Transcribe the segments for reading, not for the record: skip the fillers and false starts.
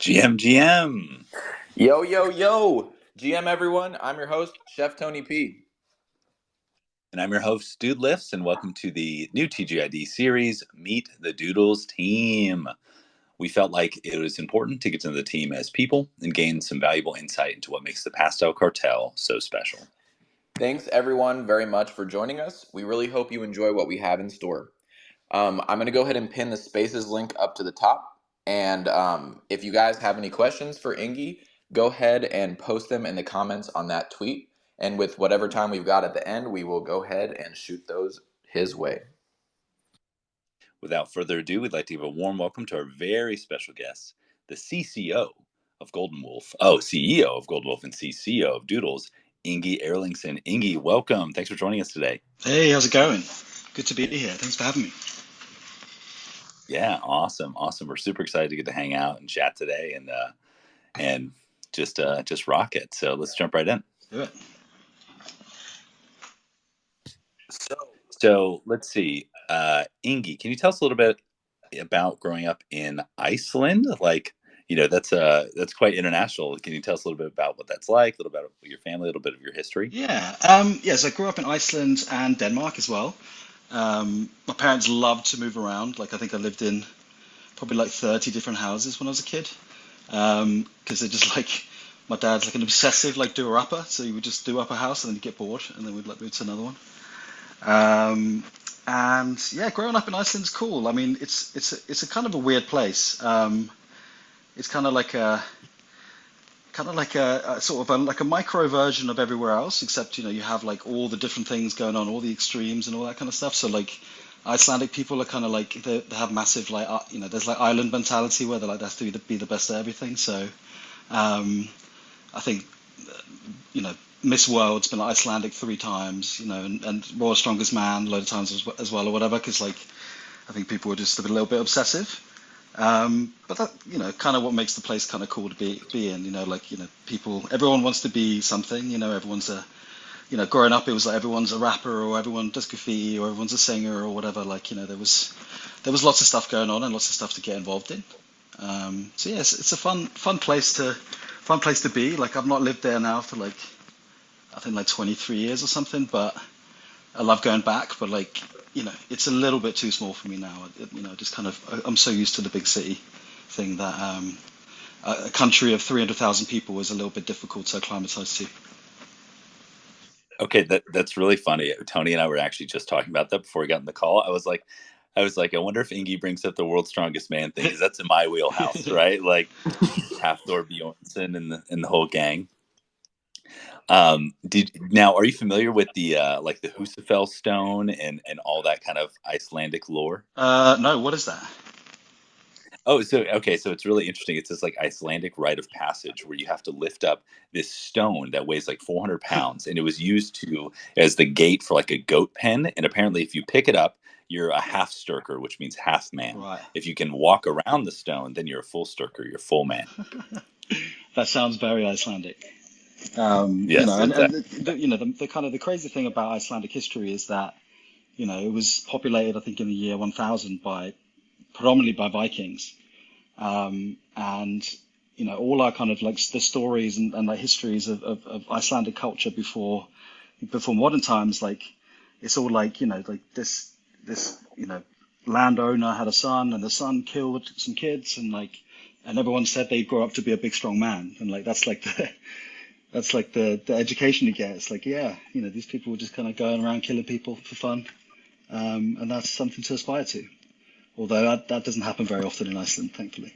GM. Yo, yo, yo. GM everyone. I'm your host, Chef Tony P. And I'm your host, Doodlifts, and welcome to the new TGID series, Meet the Doodles Team. We felt like it was important to get to know the team as people and gain some valuable insight into what makes the Pastel Cartel so special. Thanks everyone very much for joining us. We really hope you enjoy what we have in store. I'm going to go ahead and pin the Spaces link up to the top. And if you guys have any questions for Ingi, go ahead and post them in the comments on that tweet. And with whatever time we've got at the end, we will go ahead and shoot those his way. Without further ado, we'd like to give a warm welcome to our very special guest, the CCO of Golden Wolf. Oh, CEO of Golden Wolf and CCO of Doodles, Ingi Erlingsson. Ingi, welcome. Thanks for joining us today. Hey, how's it going? Good to be here. Thanks for having me. Yeah, awesome. We're super excited to get to hang out and chat today and just rock it. So let's jump right in. Do it. So let's see. Ingi, can you tell us a little bit about growing up in Iceland? That's quite international. Can you tell us a little bit about what that's like, a little bit about your family, a little bit of your history? So I grew up in Iceland and Denmark as well. My parents loved to move around. Like I think I lived in probably like 30 different houses when I was a kid. Because they're just like my dad's like an obsessive like doer-upper, so he would just do up a house and then he'd get bored and then we'd like move to another one. And yeah, growing up in Iceland's cool. I mean, it's a kind of a weird place. It's kind of like a sort of like a micro version of everywhere else, except you have like all the different things going on, all the extremes and all that kind of stuff. So like Icelandic people are kind of like they have massive like there's like island mentality where they're like that's to be the best at everything. So I think Miss World's been Icelandic 3 times, and World's Strongest Man a load of times as well or whatever, because like I think people were just a little bit obsessive. But that, kind of what makes the place kind of cool to be in, people, everyone wants to be something, everyone's growing up, it was like everyone's a rapper or everyone does graffiti or everyone's a singer or whatever, there was lots of stuff going on and lots of stuff to get involved in. So yeah, it's a fun place to be. Like I've not lived there now for like, I think like 23 years or something, but I love going back, but like, it's a little bit too small for me now. Just kind of, I'm so used to the big city thing that a country of 300,000 people is a little bit difficult to acclimatize to. Okay, that's really funny. Tony and I were actually just talking about that before we got in the call. I was like, I wonder if Ingi brings up the world's strongest man thing, because that's in my wheelhouse, right? Like Hafthor Bjornsson and the whole gang. Are you familiar with the like the Husafell stone and all that kind of Icelandic lore? No, what is that? Oh, so it's really interesting. It's this like Icelandic rite of passage where you have to lift up this stone that weighs like 400 pounds, and it was used as the gate for like a goat pen. And apparently, if you pick it up, you're a half sturker, which means half man. Right. If you can walk around the stone, then you're a full sturker, you're full man. That sounds very Icelandic. Yes, And exactly. the kind of the crazy thing about Icelandic history is that it was populated, I think, in the year 1000 by predominantly by Vikings. And all our kind of like the stories and like histories of Icelandic culture before modern times, like it's all like like this landowner had a son and the son killed some kids and everyone said they'd grow up to be a big strong man, and like that's like the education you get. It's like, yeah, these people were just kind of going around killing people for fun, and that's something to aspire to. Although that doesn't happen very often in Iceland, thankfully.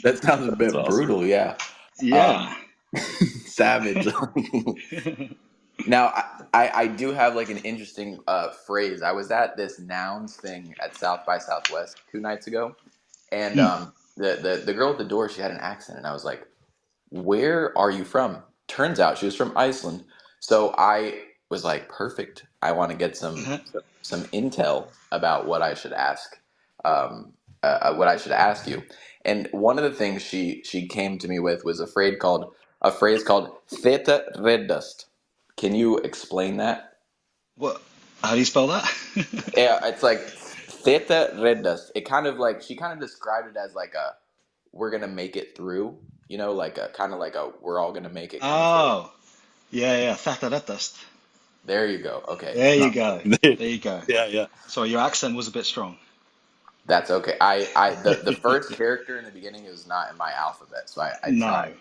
That sounds a bit awesome. brutal, yeah. Yeah. Savage. Now, I do have like an interesting phrase. I was at this nouns thing at South by Southwest 2 nights ago, and the girl at the door, she had an accent, and I was like, "Where are you from?" Turns out she was from Iceland. So I was like, "Perfect. I want to get some intel about what I should ask, what I should ask you." And one of the things she came to me with was a phrase called "theta reddast." Can you explain that? What? How do you spell that? Yeah, it's like Theta red dust. It kind of like she kind of described it as like a we're gonna make it through. Like a kind of like a we're all gonna make it kind of story. Oh, yeah. That'ast. There you go. Okay, There you go. Yeah, There you go. yeah. Sorry, your accent was a bit strong. that's okay. The first character in the beginning is not in my alphabet, so I tried. No,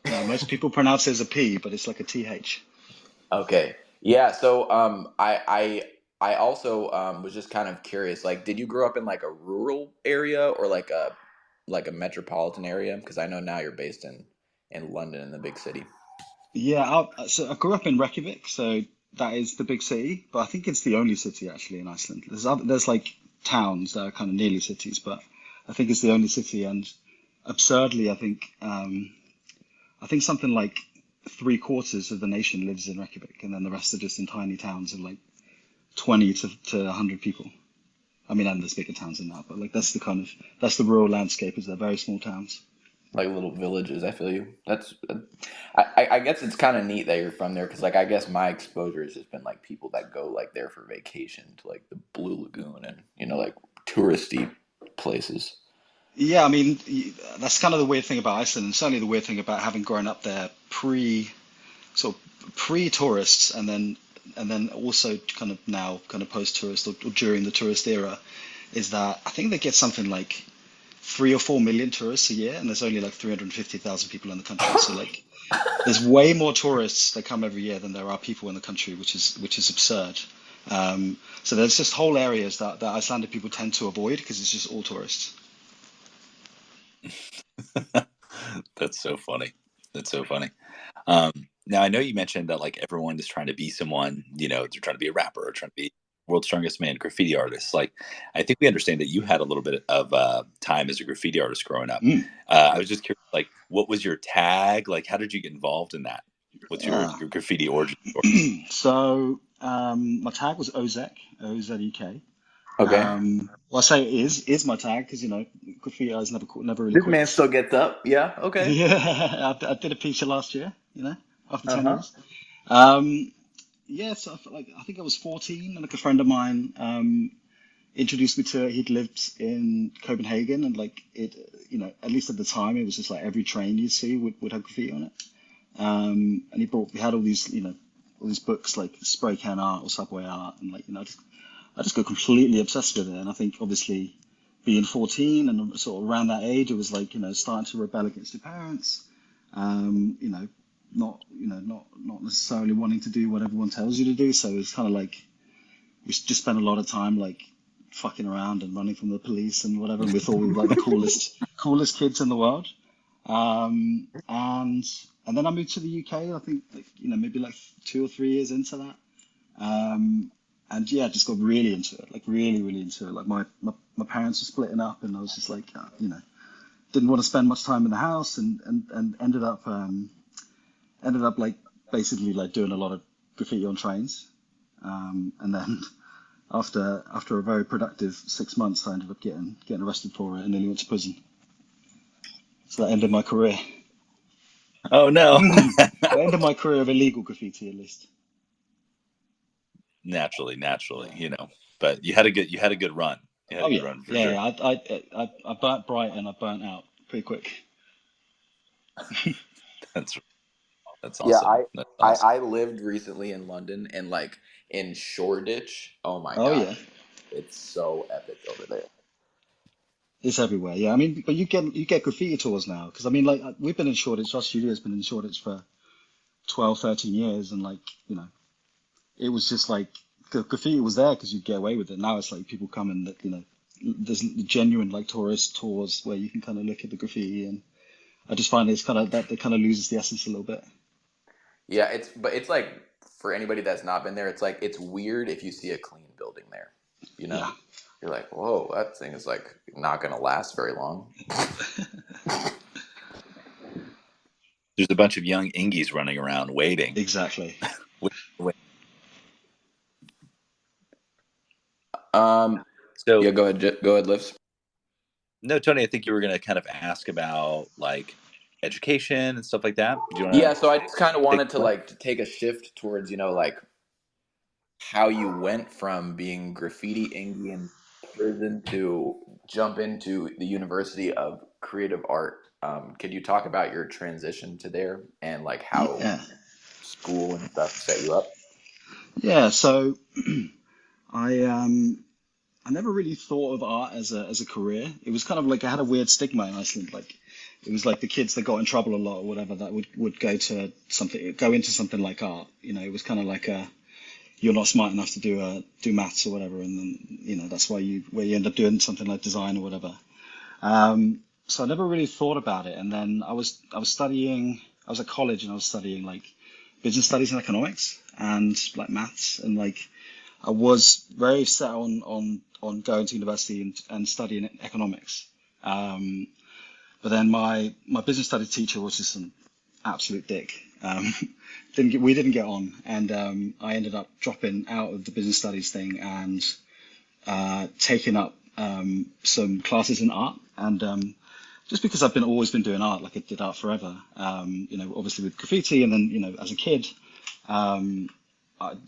no. Most people pronounce it as a P, but it's like a TH. Okay. Yeah, so I also was just kind of curious, like did you grow up in like a rural area or like a metropolitan area? Because I know now you're based in London in the big city. Yeah, so I grew up in Reykjavik, so that is the big city, but I think it's the only city actually in Iceland. There's like towns that are kind of nearly cities, but I think it's the only city. And absurdly, I think something like three-quarters of the nation lives in Reykjavik, and then the rest are just in tiny towns of like 20 to 100 people. I mean, and there's bigger towns than that, but like that's the rural landscape, is they're very small towns. Like little villages, I feel you. That's I guess it's kind of neat that you're from there because like I guess my exposure has just been like people that go like there for vacation to like the Blue Lagoon and like touristy places. Yeah, I mean, that's kind of the weird thing about Iceland, and certainly the weird thing about having grown up there sort of pre-tourists, and then also kind of now kind of post-tourist, or during the tourist era, is that I think they get something like 3 or 4 million tourists a year, and there's only like 350,000 people in the country. So like, there's way more tourists that come every year than there are people in the country, which is absurd. So there's just whole areas that Icelandic people tend to avoid because it's just all tourists. That's so funny. That's so funny. Um, Now I know you mentioned that like everyone is trying to be someone, they're trying to be a rapper or trying to be world's strongest man, graffiti artist. Like, I think we understand that you had a little bit of time as a graffiti artist growing up. Mm. I was just curious, like, what was your tag? Like, how did you get involved in that? What's Ah. your graffiti origin story? So my tag was Ozek, Ozek. Okay. Well, I say it is my tag because graffiti artists never really This man quits. still gets up. Yeah. Okay. Yeah, I did a feature last year, after 10 Uh-huh. years. Um, yeah, so I think I was 14, and like a friend of mine introduced me to it. He'd lived in Copenhagen, and like at least at the time, it was just like every train you see would have graffiti on it. And we had all these books like spray can art or subway art, and like I just got completely obsessed with it. And I think obviously being 14 and sort of around that age, it was like starting to rebel against your parents. Um, you know, not necessarily wanting to do what everyone tells you to do. So it's kind of like we just spent a lot of time like fucking around and running from the police and whatever. And we thought we were like the coolest kids in the world. And then I moved to the UK. I think like, maybe like 2 or 3 years into that. And yeah, just got really into it, like really, really into it. Like my parents were splitting up, and I was just like, didn't want to spend much time in the house, and ended up like basically like doing a lot of graffiti on trains. And then after a very productive 6 months, I ended up getting arrested for it and nearly went to prison. So that ended my career. Oh no. That ended my career of illegal graffiti, at least. Naturally, Yeah. but you had a good run. You had Oh a good yeah, run for yeah, sure. yeah. I burnt bright and I burnt out pretty quick. That's that's Yeah, awesome. That's I awesome. I lived recently in London and like in Shoreditch. Oh my Oh gosh, yeah, it's so epic over there. it's everywhere. Yeah, I mean, but you get graffiti tours now because I mean, like we've been in Shoreditch. Our studio's been in Shoreditch for 12, 13 years, and like it was just like graffiti was there because you'd get away with it. Now it's like people come and there's genuine like tourist tours where you can kind of look at the graffiti, and I just find it's kind of that it kind of loses the essence a little bit. Yeah, it's like for anybody that's not been there, it's like it's weird if you see a clean building there. You know, Yeah. you're like, whoa, that thing is like not gonna last very long. There's a bunch of young Ingis running around waiting. Exactly. Wait, wait. Um, So yeah, go ahead, go ahead, Lifts. no, Tony, I think you were going to kind of ask about like education and stuff like that. Do you want Yeah, to so I just kind of take wanted to that? like to take a shift towards like how you went from being graffiti Indian chosen to jump into the University of Creative Art. Could you talk about your transition to there and like how Yeah, school and stuff set you up? yeah. So I I never really thought of art as a career. It was kind of like I had a weird stigma in Iceland. Like it was like the kids that got in trouble a lot or whatever that would go into something like art. It was kind of like a you're not smart enough to do maths or whatever, and then that's why you end up doing something like design or whatever. So I never really thought about it, and then I was studying. I was at college and I was studying like business studies and economics and like maths, and like I was very set on going to university and studying economics. Um, but then my business studies teacher was just an absolute dick. We didn't get on, and I ended up dropping out of the business studies thing and taking up some classes in art. And just because I've been always been doing art, like I did art forever. Obviously with graffiti, and then as a kid, I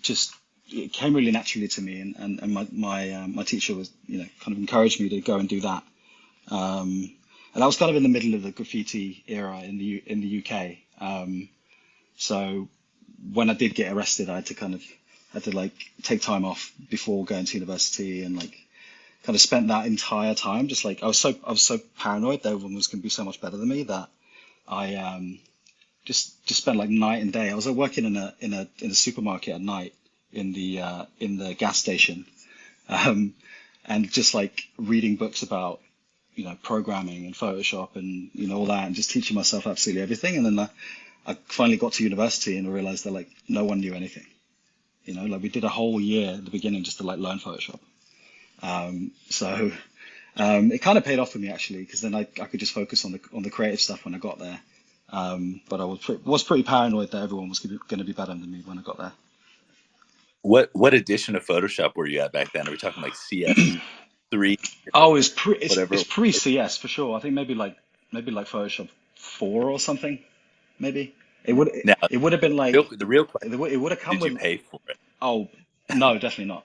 just it came really naturally to me, and my teacher was kind of encouraged me to go and do that. And I was kind of in the middle of the graffiti era in the UK. So when I did get arrested, I had to like take time off before going to university, and like kind of spent that entire time just like I was so paranoid that everyone was going to be so much better than me that I just spent like night and day. I was working in a supermarket at night in the gas station, um, and just like reading books about programming and Photoshop and all that, and just teaching myself absolutely everything. And then I finally got to university and I realized that like no one knew anything. Like we did a whole year at the beginning just to like learn Photoshop. So it kind of paid off for me actually, because then I could just focus on the creative stuff when I got there. But I was pretty paranoid that everyone was going to be better than me when I got there. What edition of Photoshop were you at back then? Are we talking like CS3 Oh, or it's whatever? pre CS for sure. I think maybe like Photoshop 4 or something. Maybe Now, it would have been like the real question, it would have come did you with. pay for it? Oh no, definitely not.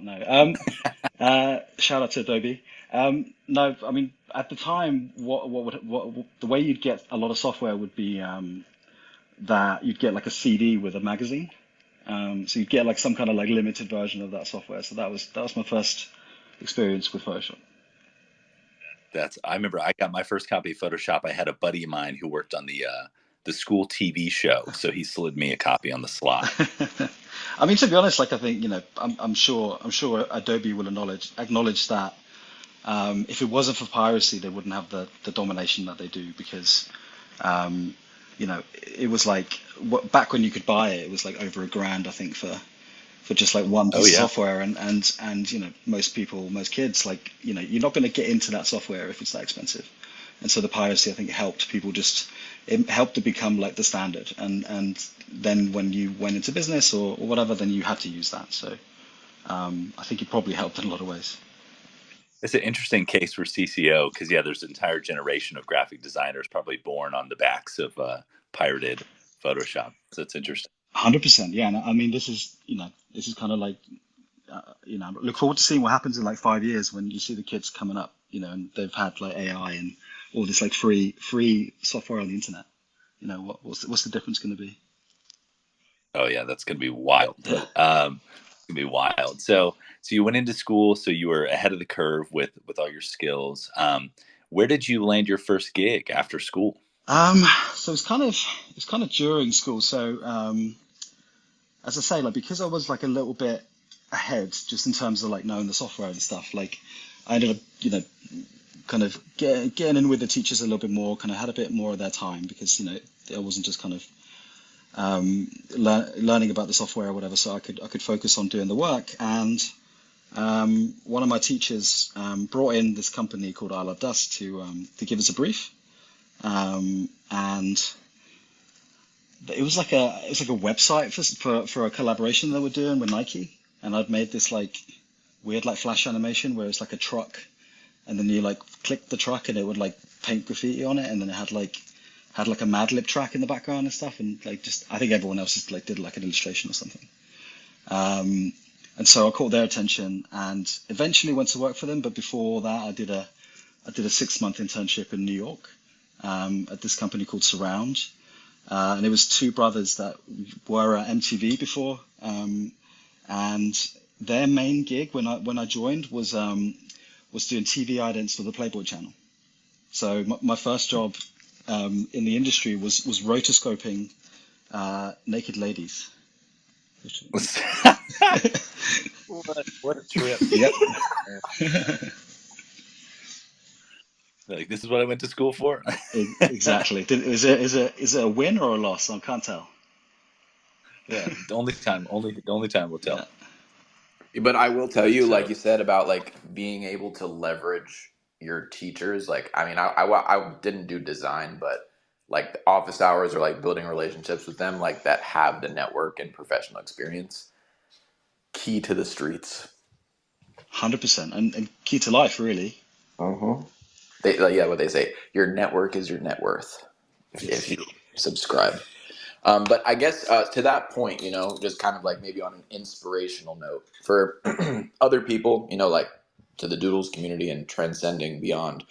No. Shout out to Adobe. No, I mean at the time, what the way you'd get a lot of software would be that you'd get like a CD with a magazine. So you'd get like some kind of like limited version of that software. So that was my first experience with Photoshop. I remember I got my first copy of Photoshop. I had a buddy of mine who worked on the school TV show, so he slid me a copy on the sly. I mean, to be honest, like I think I'm sure Adobe will acknowledge that if it wasn't for piracy, they wouldn't have the domination that they do, because um, it was like back when you could buy it, it was like over $1,000, I think, for just like one Oh piece of yeah. software, and most kids, like you're not going to get into that software if it's that expensive. And so the piracy, I think, helped people it helped to become like the standard, and then when you went into business or whatever, then you had to use that. So I think it probably helped in a lot of ways. It's an interesting case for CCO because yeah, there's an entire generation of graphic designers probably born on the backs of pirated Photoshop. So it's interesting. 100%, yeah. And I mean, this is kind of like look forward to seeing what happens in like 5 years when you see the kids coming up, and they've had like AI and all this like free software on the internet. What's the difference going to be? Oh yeah, that's gonna be wild. It's gonna be wild. So you went into school, so you were ahead of the curve with all your skills. Where did you land your first gig after school? Um, so it's kind of during school. So as I say, like because I was like a little bit ahead, just in terms of like knowing the software and stuff. Like I ended up, kind of getting in with the teachers a little bit more. Kind of had a bit more of their time because I wasn't just kind of learning about the software or whatever. So I could focus on doing the work. And one of my teachers brought in this company called I Love Dust to give us a brief. And it was like a website for a collaboration that we're doing with Nike, and I'd made this like weird like flash animation where it's like a truck, and then you like click the truck and it would like paint graffiti on it, and then it had like a Mad Lib track in the background and stuff, and like just I think everyone else just like did like an illustration or something. Um, And so I caught their attention and eventually went to work for them. But before that, I did a 6 month internship in New York at this company called Surround. And it was two brothers that were at MTV before. And their main gig when I joined was doing TV idents for the Playboy channel. So my first job in the industry was rotoscoping naked ladies. What a trip. Yep. Like, this is what I went to school for. Exactly. Is it a win or a loss? I can't tell. Yeah, the only time will Yeah. tell. But I will tell you, like So you said about like being able to leverage your teachers. Like, I mean, I didn't do design, but like the office hours or like building relationships with them, like that have the network and professional experience, key to the streets. 100%. And key to life, really. Uh-huh. They, like, yeah, what they say, your network is your net worth if Yes. you subscribe. But I guess to that point, you know, just kind of like maybe on an inspirational note for other people, you know, like to the Doodles community and transcending beyond,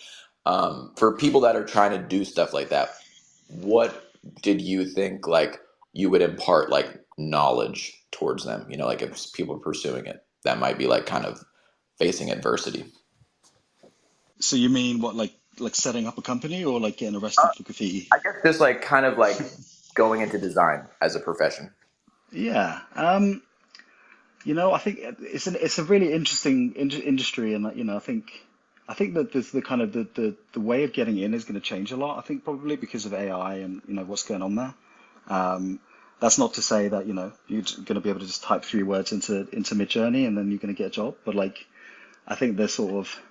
for people that are trying to do stuff like that, what did you think like you would impart like knowledge towards them? You know, like if people are pursuing it, that might be like kind of facing adversity. So you mean what, like setting up a company or like getting arrested for graffiti? I guess just like kind of like going into design as a profession. Yeah. I think it's a really interesting industry, and I think that there's the kind of the way of getting in is going to change a lot. I think probably because of AI and what's going on there. Um, that's not to say that you're going to be able to just type 3 words into Midjourney and then you're going to get a job. But like I think there's sort of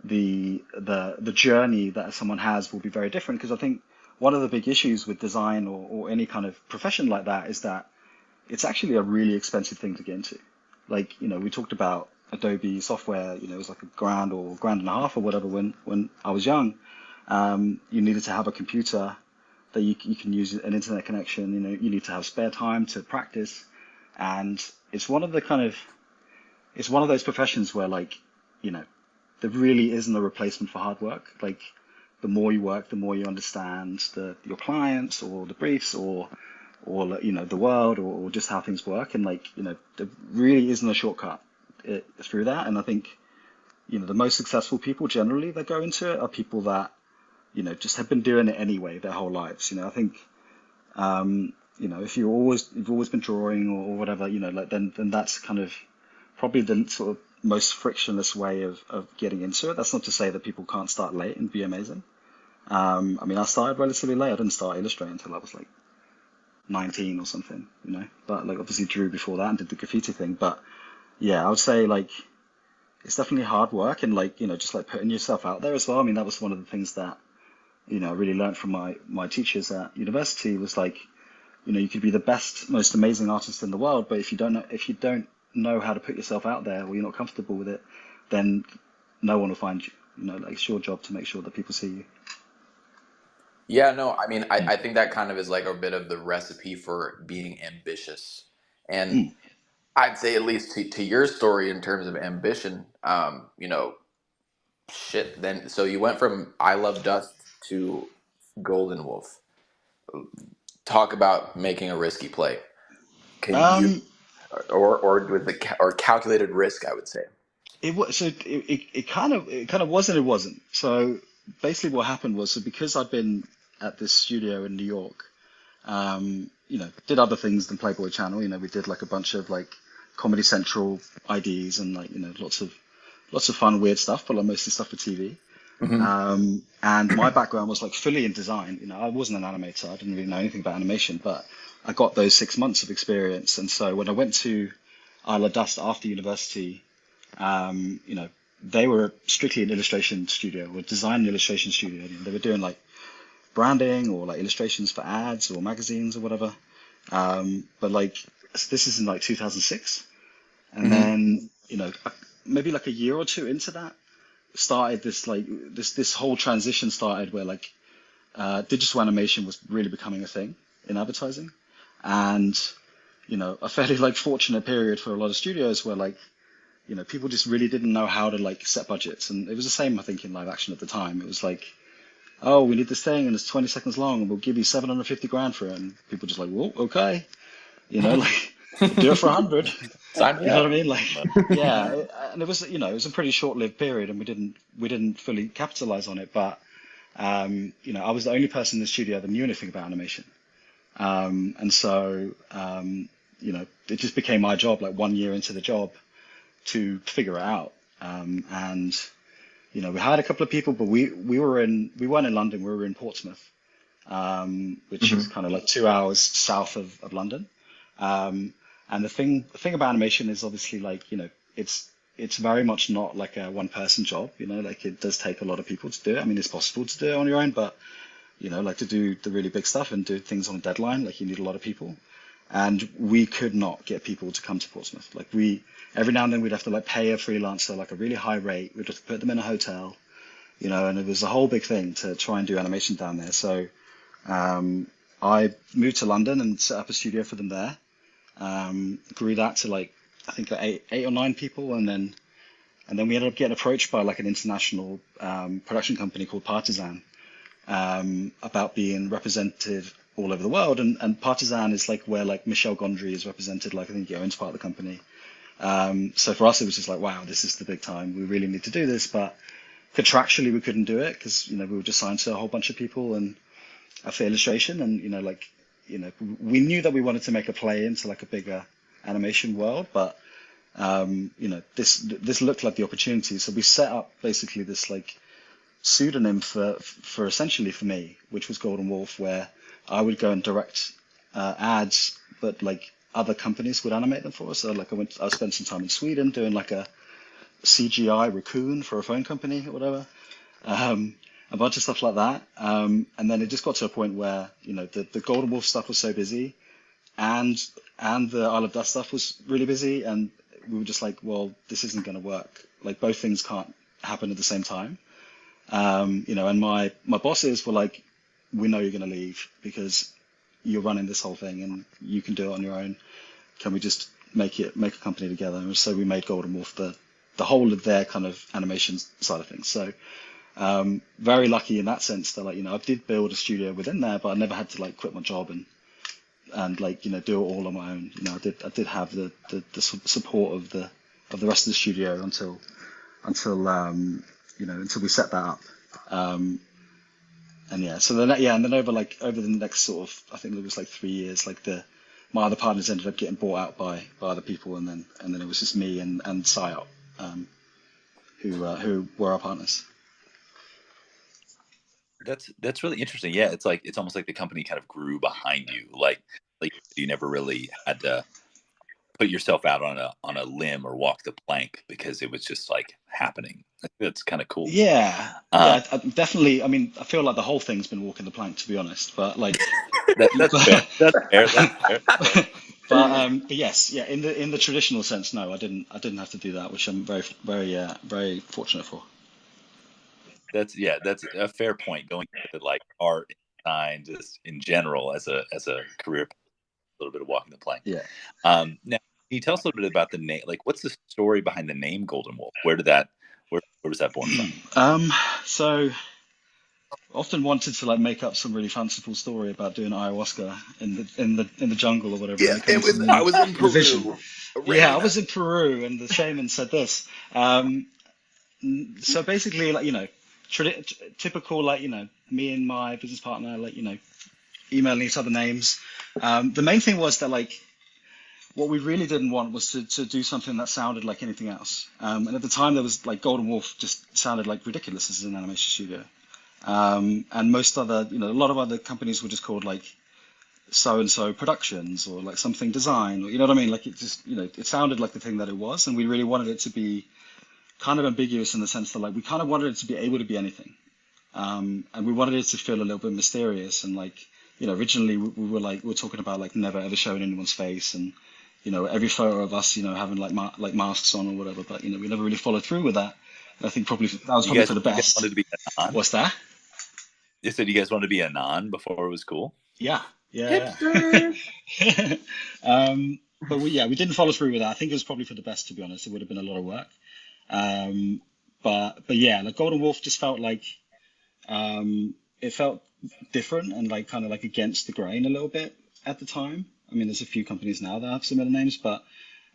the journey that someone has will be very different because I think one of the big issues with design or any kind of profession like that is that it's actually a really expensive thing to get into. Like, we talked about Adobe software, it was like a grand or grand and a half or whatever when I was young. You needed to have a computer that you can use an internet connection, you need to have spare time to practice. And it's one of those professions where like, you know, there really isn't a replacement for hard work. Like the more you work, the more you understand your clients or the briefs or the world or just how things work. And like, there really isn't a shortcut through that. And I think, the most successful people generally that go into it are people that, just have been doing it anyway their whole lives. I think, if you've always been drawing or whatever, like then that's kind of probably the sort of most frictionless way of getting into it. That's not to say that people can't start late and be amazing. I mean, I started relatively late. I didn't start illustrating until I was like 19 or something, but like obviously drew before that and did the graffiti thing. But yeah, I would say like it's definitely hard work and like, just like putting yourself out there as well. I mean, that was one of the things that, I really learned from my teachers at university was like, you could be the best, most amazing artist in the world, but if you don't know how to put yourself out there or you're not comfortable with it, then no one will find you. Like it's your job to make sure that people see you. Yeah, no, I mean, I think that kind of is like a bit of the recipe for being ambitious. And Mm. I'd say, at least to your story in terms of ambition, shit, then so you went from I Love Dust to Golden Wolf. Talk about making a risky play. Can you, Um, or with or calculated risk, I would say. it kind of was and it wasn't. So basically, what happened was so because I'd been at this studio in New York, did other things than Playboy Channel. We did like a bunch of like Comedy Central IDs and like lots of fun weird stuff, but like mostly stuff for TV. Hmm. And my background was like fully in design. I wasn't an animator. I didn't really know anything about animation, but I got those 6 months of experience. And so when I went to Isla Dust after university, um, you know, they were strictly an illustration studio or design and illustration studio. They were doing like branding or like illustrations for ads or magazines or whatever. But like this is in like 2006, and Hmm. then maybe like a year or two into that started this whole transition started where like digital animation was really becoming a thing in advertising, and a fairly like fortunate period for a lot of studios where like, people just really didn't know how to like set budgets. And it was the same, I think, in live action at the time. It was like, oh, we need this thing and it's 20 seconds long and we'll give you 750 grand for it. And people just like, well, okay, like do it for 100. Sign me You know what I up. mean? Like, yeah. And it was, it was a pretty short-lived period and we didn't fully capitalize on it. But, I was the only person in the studio that knew anything about animation. And so, it just became my job, like 1 year into the job, to figure it out. And we hired a couple of people, but we weren't in London, we were in Portsmouth, which is kind of like 2 hours south of London. And the thing about animation is obviously like, it's very much not like a one person job, like it does take a lot of people to do it. I mean, it's possible to do it on your own, but like to do the really big stuff and do things on a deadline, like you need a lot of people. And we could not get people to come to Portsmouth. Like every now and then we'd have to like pay a freelancer like a really high rate. We'd have to put them in a hotel, and it was a whole big thing to try and do animation down there. So I moved to London and set up a studio for them there. Grew that to like I think like eight or nine people, and then we ended up getting approached by like an international production company called Partisan about being represented all over the world, and Partisan is like where like Michel Gondry is represented. Like I think he owns part of the company. So for us, it was just like, wow, this is the big time. We really need to do this, but contractually we couldn't do it because we were just signed to a whole bunch of people and for illustration, and we knew that we wanted to make a play into like a bigger animation world, but this looked like the opportunity. So we set up basically this like pseudonym for essentially for me, which was Golden Wolf, where I would go and direct ads, but like other companies would animate them for us. So like I spent some time in Sweden doing like a CGI raccoon for a phone company or whatever, a bunch of stuff like that. And then it just got to a point where the Golden Wolf stuff was so busy, and the Isle of Dust stuff was really busy, and we were just like, well, this isn't going to work. Like both things can't happen at the same time. And my bosses were like, we know you're going to leave because you're running this whole thing and you can do it on your own. Can we just make a company together? And so we made Golden Wolf the whole of their kind of animation side of things. So very lucky in that sense that like, I did build a studio within there, but I never had to like quit my job and like, do it all on my own. I did have the support of the rest of the studio until we set that up. And yeah, so then and then over the next sort of, I think it was like 3 years, like my other partners ended up getting bought out by other people, and then it was just me and Psyop, who were our partners. That's really interesting. Yeah, it's almost like the company kind of grew behind you, like you never really had to put yourself out on a limb or walk the plank because it was just like happening. That's kind of cool. Yeah, I definitely. I mean, I feel like the whole thing's been walking the plank, to be honest. But like, that's fair. That's fair. That's fair. but yes, yeah. In the traditional sense, no, I didn't have to do that, which I'm very, very, very fortunate for. That's a fair point. Going into like art and design, just in general, as a career, a little bit of walking the plank. Yeah. Now, can you tell us a little bit about the name? Like, what's the story behind the name Golden Wolf? Where was that born from? So often wanted to like make up some really fanciful story about doing ayahuasca in the jungle or whatever. Yeah, I was in Peru. Yeah, I was in Peru, and the shaman said this. So basically, like typical, like me and my business partner, like emailing each other names. The main thing was that like what we really didn't want was to do something that sounded like anything else. And at the time, there was like Golden Wolf just sounded like ridiculous as an animation studio. And most other, a lot of other companies were just called like so and so productions or like something design, or you know what I mean? Like it just, it sounded like the thing that it was, and we really wanted it to be kind of ambiguous in the sense that like we kind of wanted it to be able to be anything, and we wanted it to feel a little bit mysterious. And like originally we were talking about like never ever showing anyone's face, and every photo of us having like masks on or whatever, but we never really followed through with that. And I think that was probably for the best. You guys wanted to be anon? What's that? You said you guys wanted to be anon before it was cool? Yeah, Yeah, Hipster. yeah. But we didn't follow through with that. I think it was probably for the best, to be honest. It would have been a lot of work. Um, but yeah, like Golden Wolf just felt like it felt different and like kind of like against the grain a little bit at the time. I mean, there's a few companies now that have similar names,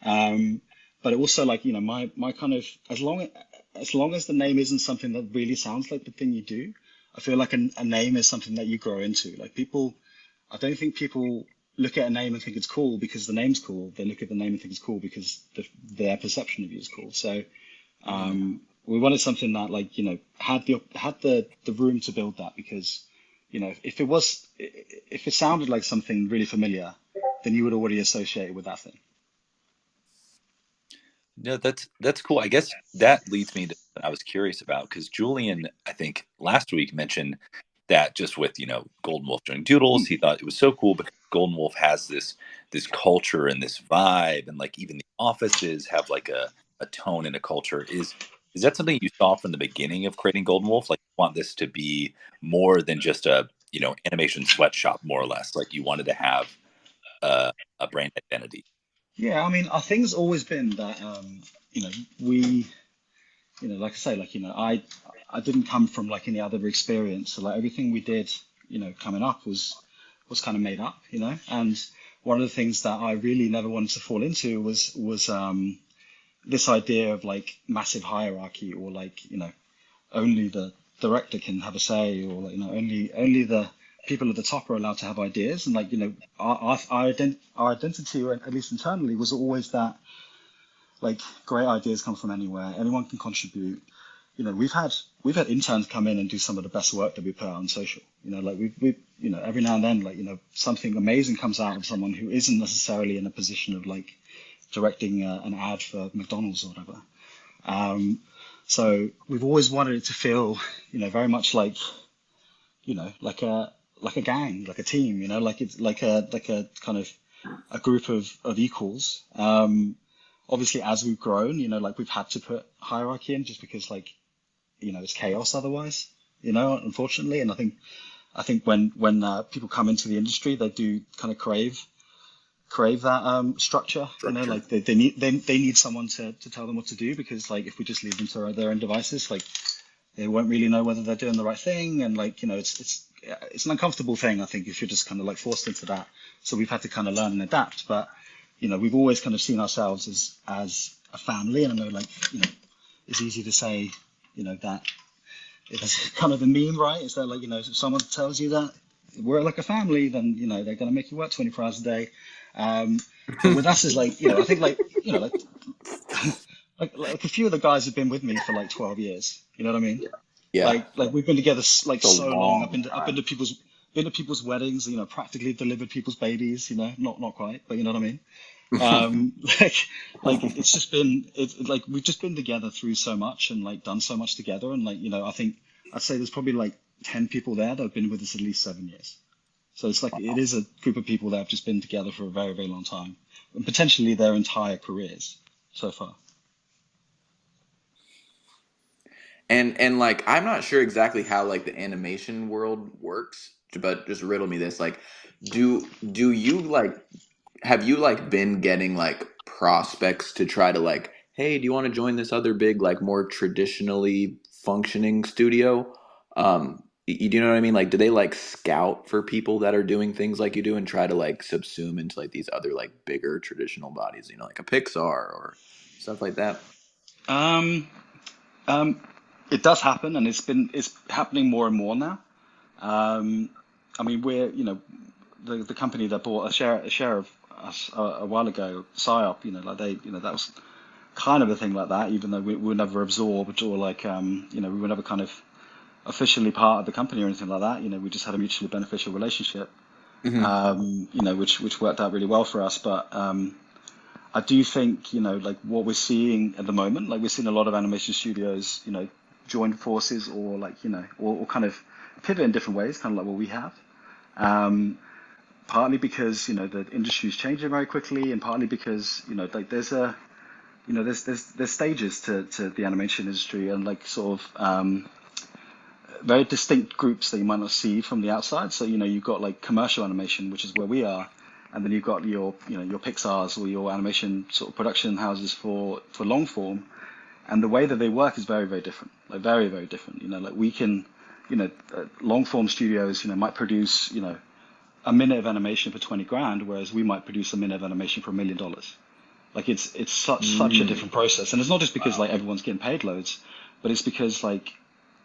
um, but it also like my kind of as long as the name isn't something that really sounds like the thing you do, I feel like a name is something that you grow into. Like people, I don't think people look at a name and think it's cool because the name's cool. They look at the name and think it's cool because their perception of you is cool. So we wanted something that like had the room to build that because if it sounded like something really familiar, then you would already associate it with that thing. No, that's cool. I guess that leads me to what I was curious about because Julian, I think last week mentioned that just with Golden Wolf doing doodles, he thought it was so cool because Golden Wolf has this culture and this vibe, and like even the offices have like a tone and a culture. Is that something you saw from the beginning of creating Golden Wolf? Like, you want this to be more than just a animation sweatshop, more or less. Like you wanted to have a brand identity. Yeah, I mean, our thing's always been that you know we like I say, like I didn't come from like any other experience, so like everything we did, coming up was kind of made up, and one of the things that I really never wanted to fall into was this idea of like massive hierarchy or like only the director can have a say or like, only the people at the top are allowed to have ideas and like our identity or at least internally was always that like great ideas come from anywhere, anyone can contribute. We've had interns come in and do some of the best work that we put out on social. Like we every now and then like something amazing comes out of someone who isn't necessarily in a position of like directing an ad for McDonald's or whatever. So we've always wanted it to feel very much like like a gang, like a team, like it's like a kind of a group of equals. Obviously, as we've grown, like we've had to put hierarchy in just because like it's chaos otherwise, unfortunately. And I think when people come into the industry, they do kind of crave that structure, Structure. like they need someone to tell them what to do because like if we just leave them to their own devices, like they won't really know whether they're doing the right thing, and like it's an uncomfortable thing I think if you're just kind of like forced into that. So we've had to kind of learn and adapt, but we've always kind of seen ourselves as a family, and I know like it's easy to say that it's kind of a meme, right? Is that like if someone tells you that we're like a family, then they're going to make you work 24 hours a day. um but with us is like I think like like a few of the guys have been with me for like 12 years. You know what I mean? Yeah, Like we've been together like it's a so long. I've long been to, I've been time. to people's weddings. Practically delivered people's babies. Not quite, but you know what I mean. Um, like it's just been like we've just been together through so much and like done so much together. And like I think I'd say there's probably like 10 people there that have been with us at least 7 years. So it's like it is a group of people that have just been together for a very, very long time, and potentially their entire careers so far. And like I'm not sure exactly how like the animation world works, but just riddle me this. Like, do you like have you like been getting like prospects to try to like, hey, do you want to join this other big like more traditionally functioning studio? Do you know what I mean? Like, do they like scout for people that are doing things like you do and try to like subsume into like these other like bigger traditional bodies, like a Pixar or stuff like that? Um, um, it does happen, and it's happening more and more now. Um, I mean, we're the company that bought a share of us a while ago, PsyOp. Like that was kind of a thing like that, even though we were never absorbed or like we were never kind of officially part of the company or anything like that. We just had a mutually beneficial relationship, Hmm. which worked out really well for us. But I do think, like what we're seeing at the moment, like we're seeing a lot of animation studios, join forces or like, or kind of pivot in different ways, kind of like what we have. Um, Partly because, the industry is changing very quickly, and partly because, like there's stages to the animation industry, and like sort of, very distinct groups that you might not see from the outside. So, you've got like commercial animation, which is where we are, and then you've got your Pixar's or your animation sort of production houses for long form, and the way that they work is very, very different, like very, very different. Like we can, long form studios, might produce, a minute of animation for 20 grand, whereas we might produce a minute of animation for $1 million. Like it's such a different process, and it's not just because like everyone's getting paid loads, but it's because like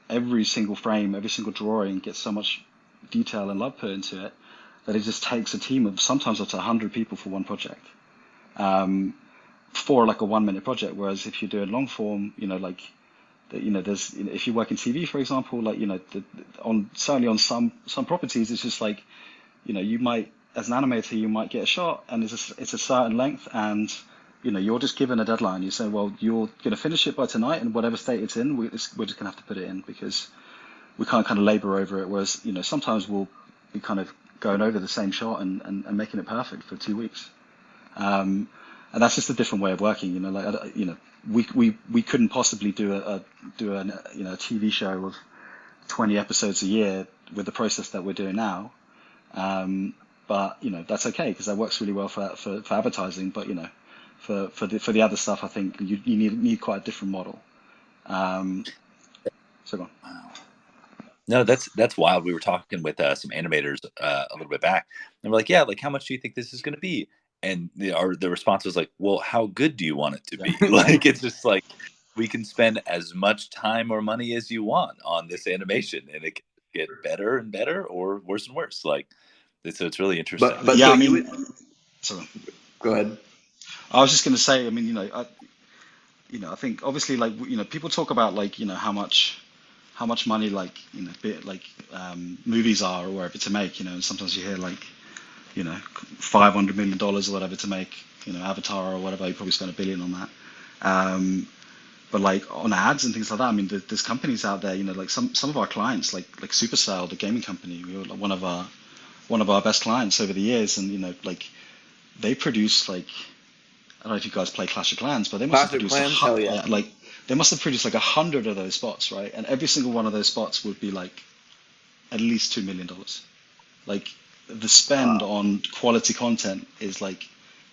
every single frame, every single drawing gets so much detail and love put into it that it just takes a team of sometimes up to 100 people for one project, for like a 1 minute project. Whereas if you're doing long form, like there's if you work in TV, for example, like on certainly on some properties, it's just like you might, as an animator, you might get a shot and it's a certain length, and you're just given a deadline. You say, well, you're going to finish it by tonight, and whatever state it's in, we're just going to have to put it in because we can't kind of labor over it. Whereas, sometimes we'll be kind of going over the same shot and making it perfect for 2 weeks. And that's just a different way of working. We couldn't possibly do a TV show of 20 episodes a year with the process that we're doing now. But that's okay because that works really well for advertising. But for the other stuff, I think you need quite a different model. So go on. No, that's wild. We were talking with some animators a little bit back, and we're like, yeah, like how much do you think this is going to be? And the response was like, well, how good do you want it to be? Like it's just like we can spend as much time or money as you want on this animation, and it can get better and better or worse and worse. Like it's really interesting. But Yeah, so I you mean, would sorry. go ahead. I was just going to say, I mean, I think obviously like people talk about like how much money like movies are or whatever to make, and sometimes you hear like $500 million or whatever to make Avatar or whatever. You probably spent $1 billion on that. But like on ads and things like that, I mean, there's companies out there, like some of our clients, like Supercell, the gaming company, we were like one of our best clients over the years, and like they produce like, I don't know if you guys play Clash of Clans, but they must have Clash of produced Clans, hell yeah. like they must have produced like 100 of those spots, right? And every single one of those spots would be like at least $2 million. Like the spend Wow. on quality content is like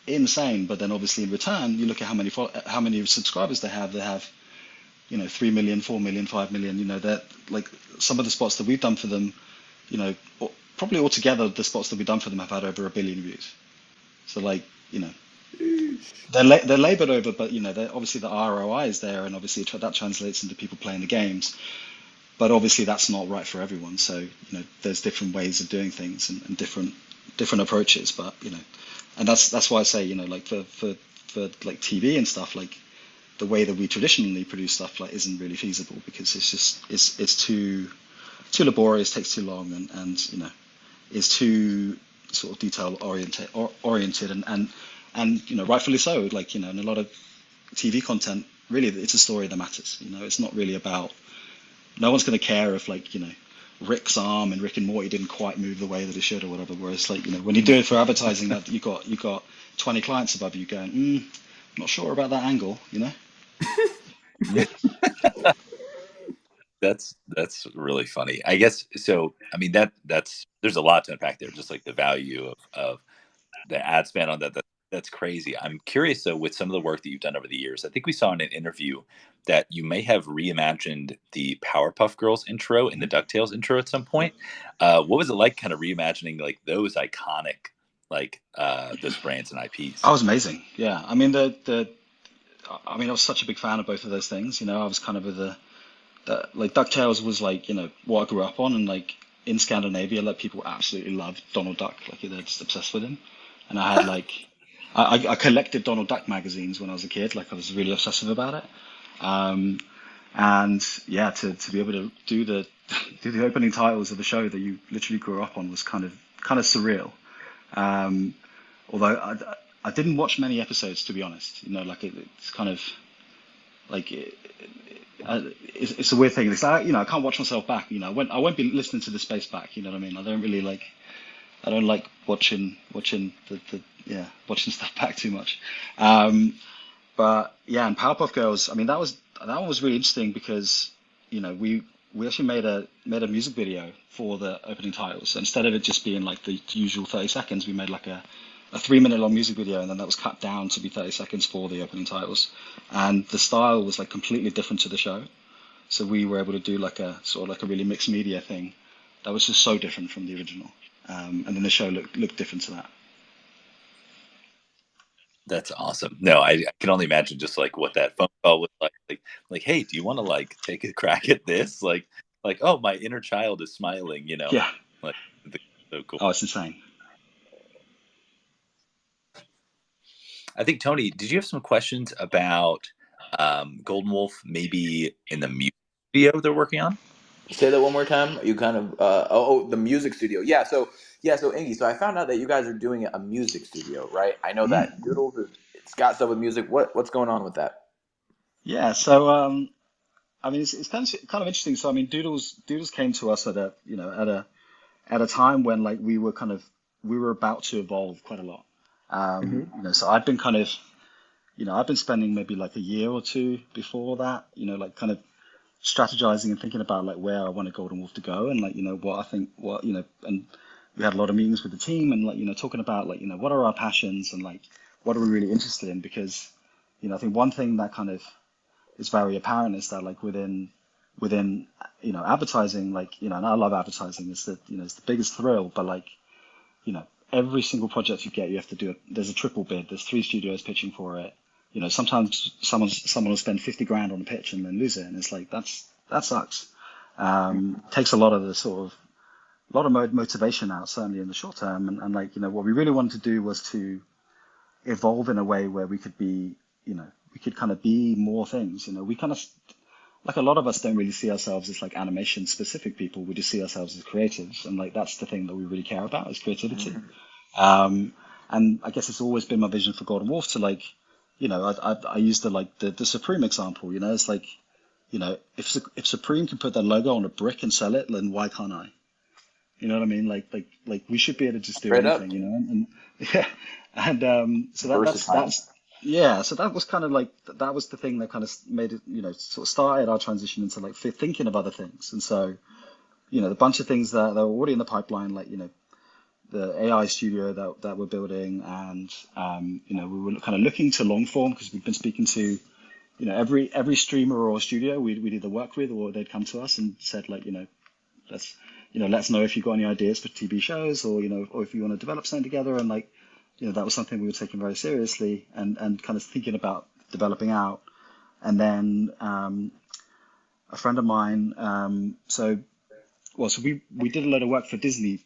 insane. But then obviously in return, you look at how many subscribers they have. They have 3 million, 4 million, 5 million. That like some of the spots that we've done for them, probably altogether the spots that we've done for them have had over 1 billion views. So like they're labored over, but obviously the ROI is there, and obviously that translates into people playing the games. But obviously that's not right for everyone. So there's different ways of doing things and different approaches. But and that's why I say like for like TV and stuff, like the way that we traditionally produce stuff like isn't really feasible because it's just it's too laborious, takes too long, and is too sort of detail oriented and rightfully so. Like in a lot of TV content, really it's a story that matters. It's not really about, no one's going to care if like Rick's arm and Rick and Morty didn't quite move the way that it should or whatever. Whereas like when you do it for advertising, that you got 20 clients above you going, not sure about that angle. That's really funny. I guess so. I mean that's there's a lot to unpack there. Just like the value of the ad spend on that's crazy. I'm curious though, with some of the work that you've done over the years. I think we saw in an interview that you may have reimagined the Powerpuff Girls intro and the DuckTales intro at some point. What was it like, kind of reimagining like those iconic like those brands and IPs? I was amazing. Yeah, I mean I mean I was such a big fan of both of those things. I was kind of with like DuckTales was like what I grew up on, and like in Scandinavia, like people absolutely loved Donald Duck, like they're just obsessed with him. And I had like I collected Donald Duck magazines when I was a kid, like I was really obsessive about it. Um, and yeah, to be able to do the do the opening titles of the show that you literally grew up on was kind of surreal. Um, although I didn't watch many episodes, to be honest. Like it's kind of like it's a weird thing. It's like, I can't watch myself back. I won't be listening to the space back. You know what I mean? I don't really like. I don't like watching watching stuff back too much. But yeah, and Powerpuff Girls. I mean, that one was really interesting because we we actually made a music video for the opening titles. So instead of it just being like the usual 30 seconds, we made like a 3 minute long music video, and then that was cut down to be 30 seconds for the opening titles. And the style was like completely different to the show. So we were able to do like a sort of like a really mixed media thing that was just so different from the original. And then the show looked different to that. That's awesome. No, I can only imagine just like what that phone call was like, hey, do you want to like take a crack at this? Like, oh, my inner child is smiling, Yeah. like so cool. Oh, it's insane. I think Tony, did you have some questions about Golden Wolf maybe in the music video they're working on? Say that one more time. You kind of the music studio. So Ingi, so I found out that you guys are doing a music studio, right? I know Mm. that Doodles it's got stuff with music. What's going on with that? Yeah. So I mean, it's kind of interesting. So I mean, Doodles came to us at a time when like we were about to evolve quite a lot. Hmm. So I'd been kind of I've been spending maybe like a year or two before that, like kind of strategizing and thinking about like where I wanted Golden Wolf to go, and like what I think what and we had a lot of meetings with the team, and like talking about like what are our passions, and like what are we really interested in, because I think one thing that kind of is very apparent is that like within advertising, like and I love advertising, is that it's the biggest thrill, but like every single project you get, you have to do it. There's a triple bid. There's three studios pitching for it. Sometimes someone will spend 50 grand on a pitch and then lose it, and it's like that sucks. Takes a lot of the sort of motivation out, certainly in the short term. And like what we really wanted to do was to evolve in a way where we could be, we could kind of be more things. We kind of like a lot of us don't really see ourselves as like animation specific people. We just see ourselves as creatives, and like that's the thing that we really care about is creativity. Um, and I guess it's always been my vision for Golden Wolf to like, I use the Supreme example. It's like, if Supreme can put their logo on a brick and sell it, then why can't I? You know what I mean? Like we should be able to just do Straight up. anything, and yeah, and so Versatile. that's yeah. So that was kind of like that was the thing that kind of made it, sort of started our transition into like thinking of other things. And so the bunch of things that are already in the pipeline, like the AI studio that we're building, and we were kind of looking to long form because we've been speaking to every streamer or studio we'd either work with, or they'd come to us and said like let's let's know if you've got any ideas for TV shows, or or if you want to develop something together. And like that was something we were taking very seriously, and kind of thinking about developing out. And then a friend of mine, so we did a lot of work for Disney,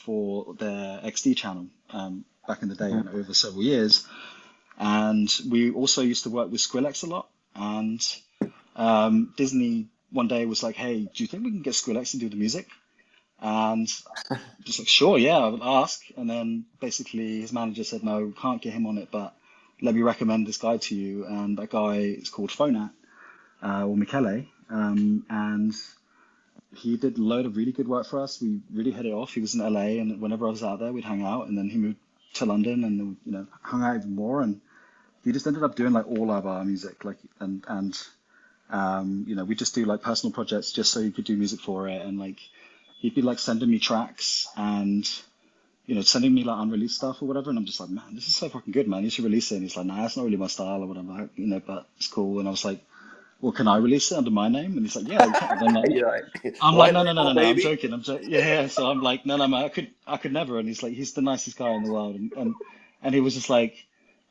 for their XD channel, back in the day, over several years. And we also used to work with Skrillex a lot. And Disney one day was like, "Hey, do you think we can get Skrillex to do the music?" And just like, "Sure, yeah, I would ask." And then basically his manager said, "No, we can't get him on it, but let me recommend this guy to you." And that guy is called Fonat, or Michele. And he did a load of really good work for us. We really hit it off. He was in LA, and whenever I was out there, we'd hang out. And then he moved to London, and then hung out even more. And he just ended up doing like all of our music, like we just do like personal projects just so he could do music for it. And like he'd be like sending me tracks, and sending me like unreleased stuff or whatever. And I'm just like, man, this is so fucking good, man. You should release it. And he's like, nah, it's not really my style or whatever, but it's cool. And I was like, well, can I release it under my name? And he's like, yeah, you can. And You're like I'm like, white no, no, no, label, no, no. I'm baby. joking. I'm joking. Yeah, yeah. So I'm like, no, no, man, I could never. And he's like, he's the nicest guy in the world. And he was just like,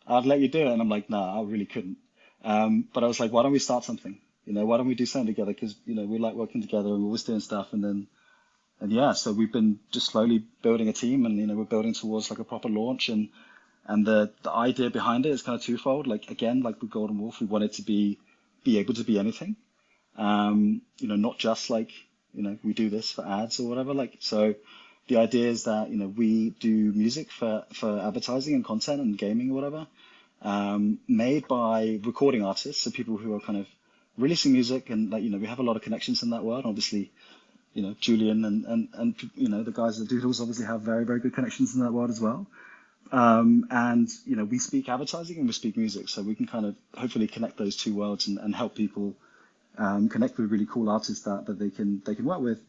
I'd let you do it. And I'm like, no, I really couldn't. But I was like, why don't we start something? Why don't we do something together? Because, we like working together, and we're always doing stuff. And yeah, so we've been just slowly building a team, and, we're building towards like a proper launch. And the idea behind it is kind of twofold. Like, again, like with Golden Wolf, we wanted to be able to be anything. Not just like, we do this for ads or whatever. Like, so the idea is that, we do music for advertising and content and gaming or whatever, made by recording artists. So people who are kind of releasing music, and like, we have a lot of connections in that world. Obviously, Julian and the guys at Doodles obviously have very, very good connections in that world as well. And we speak advertising and we speak music, so we can kind of hopefully connect those two worlds, and help people connect with really cool artists that they can work with.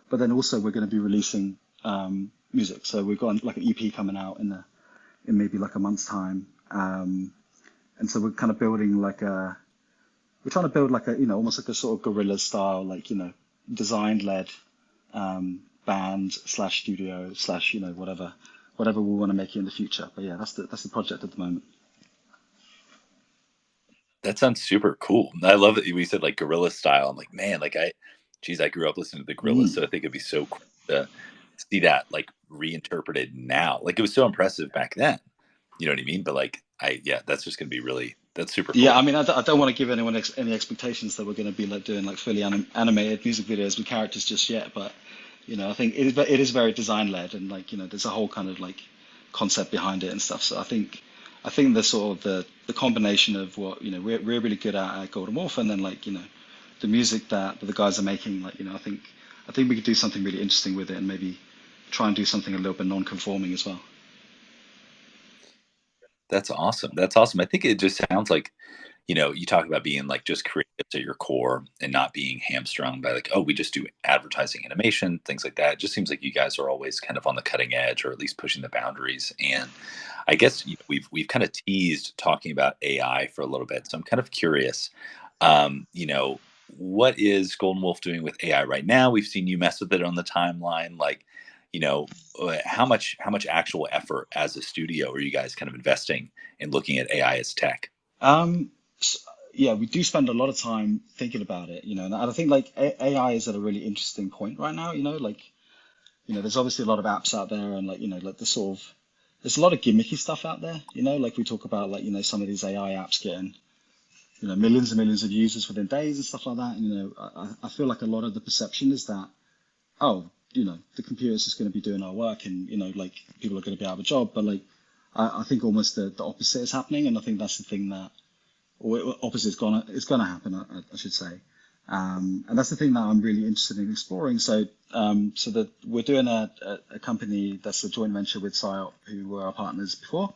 But then also we're going to be releasing music. So we've got like an EP coming out in maybe like a month's time. And so we're kind of building like we're trying to build like almost like a sort of guerrilla style, like, design led band slash studio slash, whatever we want to make it in the future. But yeah, that's the project at the moment. That sounds super cool. I love that we said like gorilla style. I'm like, man, like geez, I grew up listening to the Gorillas, Mm. so I think it'd be so cool to see that like reinterpreted now. Like it was so impressive back then. You know what I mean? But like, yeah, that's just gonna be that's super Yeah, I cool. mean, I don't want to give anyone any expectations that we're going to be like doing like fully animated music videos with characters just yet. But I think it is very design led, and like there's a whole kind of like concept behind it and stuff. So I think the sort of the combination of what we're really good at Golden Wolf, and then like the music that the guys are making, like I think we could do something really interesting with it, and maybe try and do something a little bit non-conforming as well. That's awesome. That's awesome. I think it just sounds like, you talk about being like just creative at your core and not being hamstrung by like, oh, we just do advertising, animation, things like that. It just seems like you guys are always kind of on the cutting edge, or at least pushing the boundaries. And I guess we've kind of teased talking about AI for a little bit. So I'm kind of curious, um, you know, what is Golden Wolf doing with AI right now? We've seen you mess with it on the timeline. Like, how much actual effort as a studio are you guys kind of investing in looking at AI as tech? Um, s yeah, we do spend a lot of time thinking about it, and I think like AI is at a really interesting point right now, like, there's obviously a lot of apps out there, and like, like the sort of, there's a lot of gimmicky stuff out there, like we talk about like, some of these AI apps getting, millions and millions of users within days and stuff like that. And, I feel like a lot of the perception is that, oh, the computer's just going to be doing our work, and, like people are going to be out of a job. But like, I think almost the opposite is happening. And I think that's the thing that, or opposite is gonna happen, I should say. And that's the thing that I'm really interested in exploring. So that we're doing a company that's a joint venture with PsyOp, who were our partners before.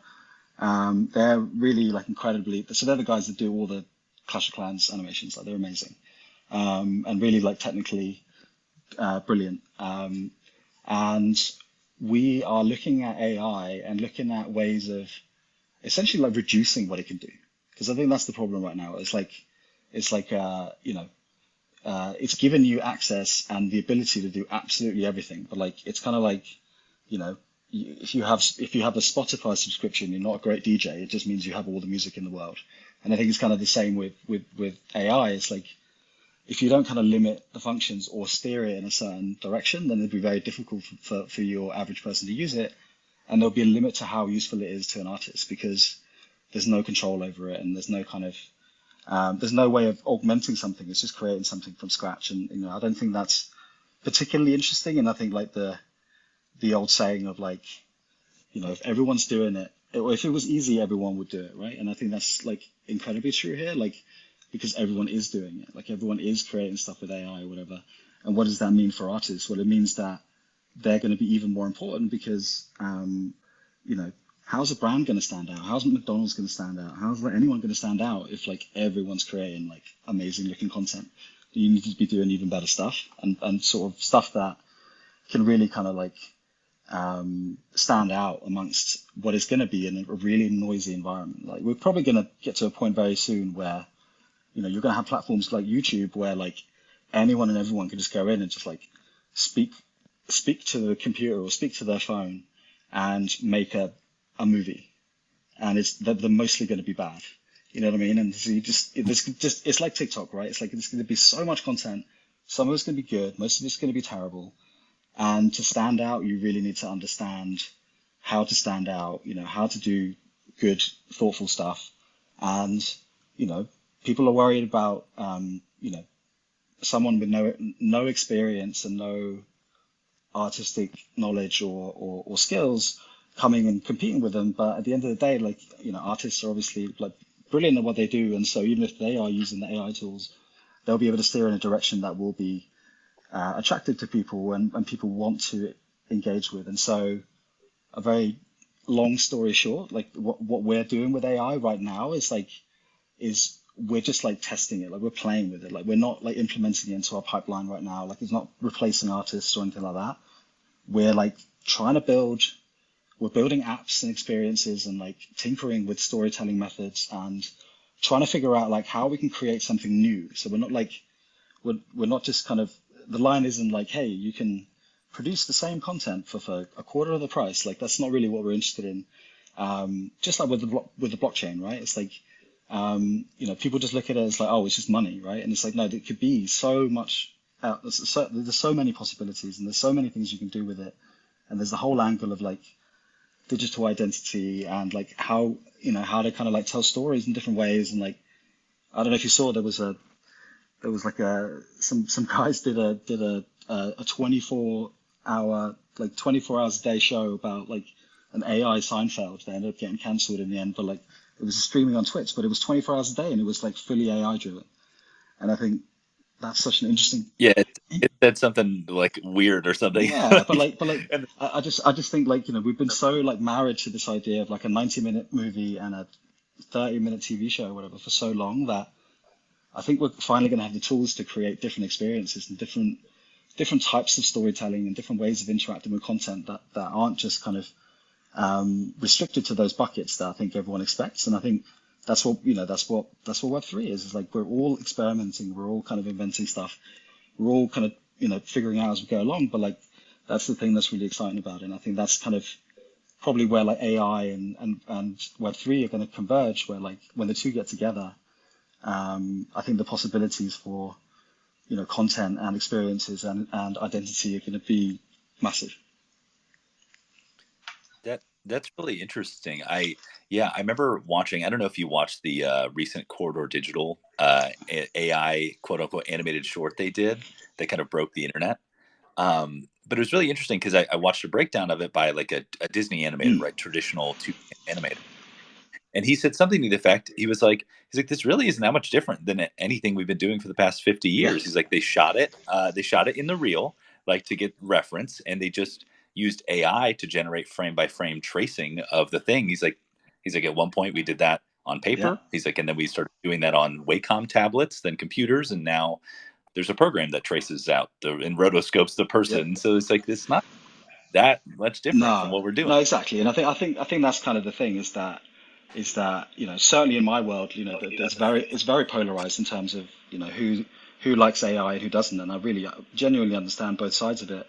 They're really like incredibly, so they're the guys that do all the Clash of Clans animations. Like they're amazing, and really like technically brilliant. And we are looking at AI and looking at ways of essentially like reducing what it can do. Because I think that's the problem right now. It's given you access and the ability to do absolutely everything. But like, it's kind of like, you know, if you have a Spotify subscription, you're not a great DJ. It just means you have all the music in the world. And I think it's kind of the same with AI. It's like, if you don't kind of limit the functions or steer it in a certain direction, then it'd be very difficult for your average person to use it. And there'll be a limit to how useful it is to an artist, because there's no control over it, and there's no way of augmenting something. It's just creating something from scratch. And I don't think that's particularly interesting. And I think like the old saying of like, if everyone's doing it, or if it was easy, everyone would do it, right? And I think that's like incredibly true here, like, because everyone is doing it, like everyone is creating stuff with AI or whatever. And what does that mean for artists? Well, it means that they're going to be even more important, because, you know, how's a brand going to stand out? How's McDonald's going to stand out? How's like anyone going to stand out if like everyone's creating like amazing looking content? You need to be doing even better stuff, and sort of stuff that can really kind of like stand out amongst what is going to be in a really noisy environment. Like we're probably going to get to a point very soon where you're going to have platforms like YouTube where like anyone and everyone can just go in and just like speak speak to the computer or speak to their phone and make a movie, and they're mostly going to be bad. You know what I mean? And so it's like TikTok, right? It's like there's going to be so much content. Some of it's going to be good, most of it's going to be terrible. And to stand out, you really need to understand how to stand out, how to do good, thoughtful stuff. And, you know, people are worried about, someone with no experience and no artistic knowledge or skills coming and competing with them. But at the end of the day, like, artists are obviously like brilliant at what they do. And so even if they are using the AI tools, they'll be able to steer in a direction that will be attractive to people, and people want to engage with. And so, a very long story short, like what we're doing with AI right now is we're just like testing it, like we're playing with it, like we're not like implementing it into our pipeline right now. Like it's not replacing artists or anything like that. We're like trying to build, we're building apps and experiences and like tinkering with storytelling methods and trying to figure out like how we can create something new. So we're not like we're not just kind of, the line isn't like, hey, you can produce the same content for a quarter of the price. Like that's not really what we're interested in. Just like with the blockchain, right? It's like people just look at it as like, oh, it's just money, right? And it's like, no, it could be so much. There's so many possibilities, and there's so many things you can do with it. And there's the whole angle of like digital identity and like how to kind of like tell stories in different ways. And like, I don't know if you saw, there was like some guys did a 24 hour, like 24 hours a day show about like an AI Seinfeld. They ended up getting cancelled in the end, but like it was streaming on Twitch, but it was 24 hours a day and it was like fully AI driven. And I think that's such an interesting, Yeah, it said something like weird or something. yeah, but like And I just think like, we've been so like married to this idea of like a 90-minute movie and a 30-minute TV show or whatever for so long that I think we're finally going to have the tools to create different experiences and different types of storytelling and different ways of interacting with content that aren't just kind of restricted to those buckets that I think everyone expects. And I think that's what Web3 is. It's like we're all experimenting, we're all kind of inventing stuff, we're all kind of figuring out as we go along. But like that's the thing that's really exciting about it. And I think that's kind of probably where like AI and Web3 are going to converge. Where like when the two get together, I think the possibilities for content and experiences and identity are going to be massive. that's really interesting. I remember watching. I don't know if you watched the recent Corridor Digital AI quote unquote animated short they did that kind of broke the internet. But it was really interesting because I watched a breakdown of it by like a Disney animator, Mm, right? Traditional 2D animator. And he said something to the effect, he's like, this really isn't that much different than anything we've been doing for the past 50 yeah, years. He's like, they shot it in the reel, like to get reference, and they just used AI to generate frame by frame tracing of the thing. He's like, at one point we did that on yeah, paper. He's like, and then we started doing that on Wacom tablets, then computers, and now there's a program that traces out and rotoscopes the yep. person. So it's like, it's not that much different from No, what we're doing. no, exactly. And I think that's kind of the thing is that certainly in my world, that it's very polarized in terms of who likes AI and who doesn't, and I really genuinely understand both sides of it.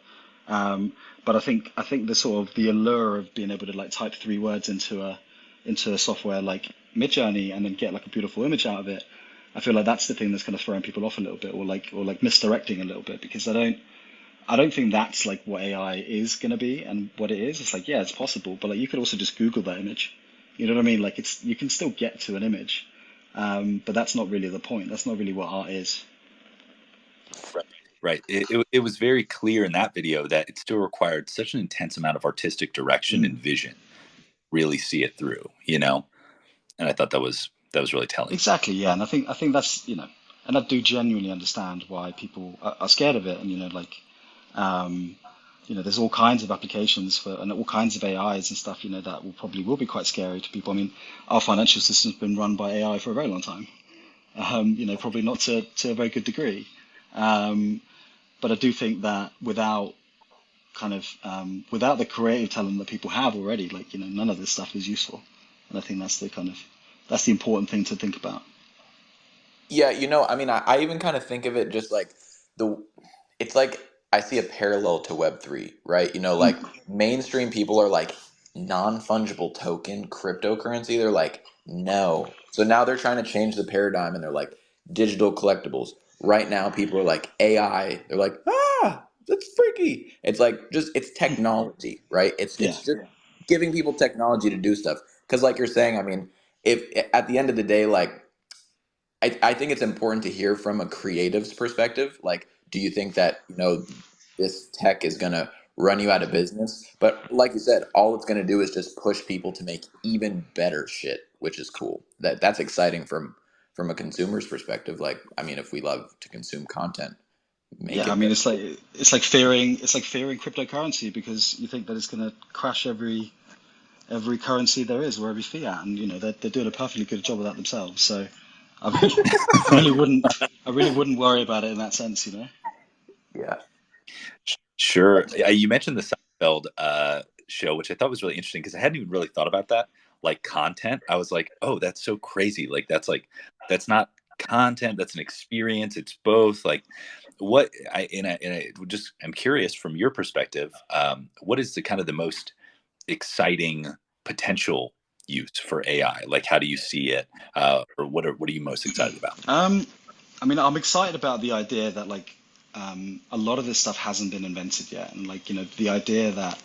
But I think the sort of the allure of being able to like type 3 words into a software like Midjourney and then get like a beautiful image out of it, I feel like that's the thing that's kind of throwing people off a little bit, or like misdirecting a little bit, because I don't think that's like what AI is going to be and what it is. It's like, yeah, it's possible, but like you could also just Google that image. You know what I mean? Like you can still get to an image, but that's not really the point. That's not really what art is. Right. Right. It was very clear in that video that it still required such an intense amount of artistic direction Mm. and vision, really see it through. And I thought that was really telling. Exactly, yeah, and I think that's and I do genuinely understand why people are scared of it, and like there's all kinds of applications for and all kinds of AIs and stuff, that will be quite scary to people. I mean, our financial system's been run by AI for a very long time, probably not to a very good degree, um, but I do think that without the creative talent that people have already, like none of this stuff is useful, and I think that's the important thing to think about. Yeah, I mean, I even kind of think of it just like the, it's like I see a parallel to Web3, right? Like Mm, mainstream people are like non-fungible token cryptocurrency. They're like, no. So now they're trying to change the paradigm and they're like digital collectibles. Right now, people are like AI. They're like, that's freaky. It's like it's technology, right? It's yeah. it's just giving people technology to do stuff. Because like you're saying, I mean, if at the end of the day, like I think it's important to hear from a creative's perspective. Like, do you think that, this tech is going to run you out of business? But like you said, all it's going to do is just push people to make even better shit, which is cool. That's exciting from a consumer's perspective. Like, I mean, if we love to consume content, make Yeah, I it mean better. it's like fearing cryptocurrency because you think that it's going to crash every currency there is or every fiat, and they're doing a perfectly good job of that themselves. So I really, I really wouldn't, I really wouldn't worry about it in that sense, you know? Yeah. Sure. You mentioned the Seinfeld show, which I thought was really interesting because I hadn't even really thought about that. Like content, I was like, oh, that's so crazy. That's not content. That's an experience. It's both. Like, I'm curious from your perspective. What is the kind of the most exciting potential use for AI? Like, how do you see it, or what are you most excited about? Um, I mean, I'm excited about the idea that like a lot of this stuff hasn't been invented yet, and like the idea that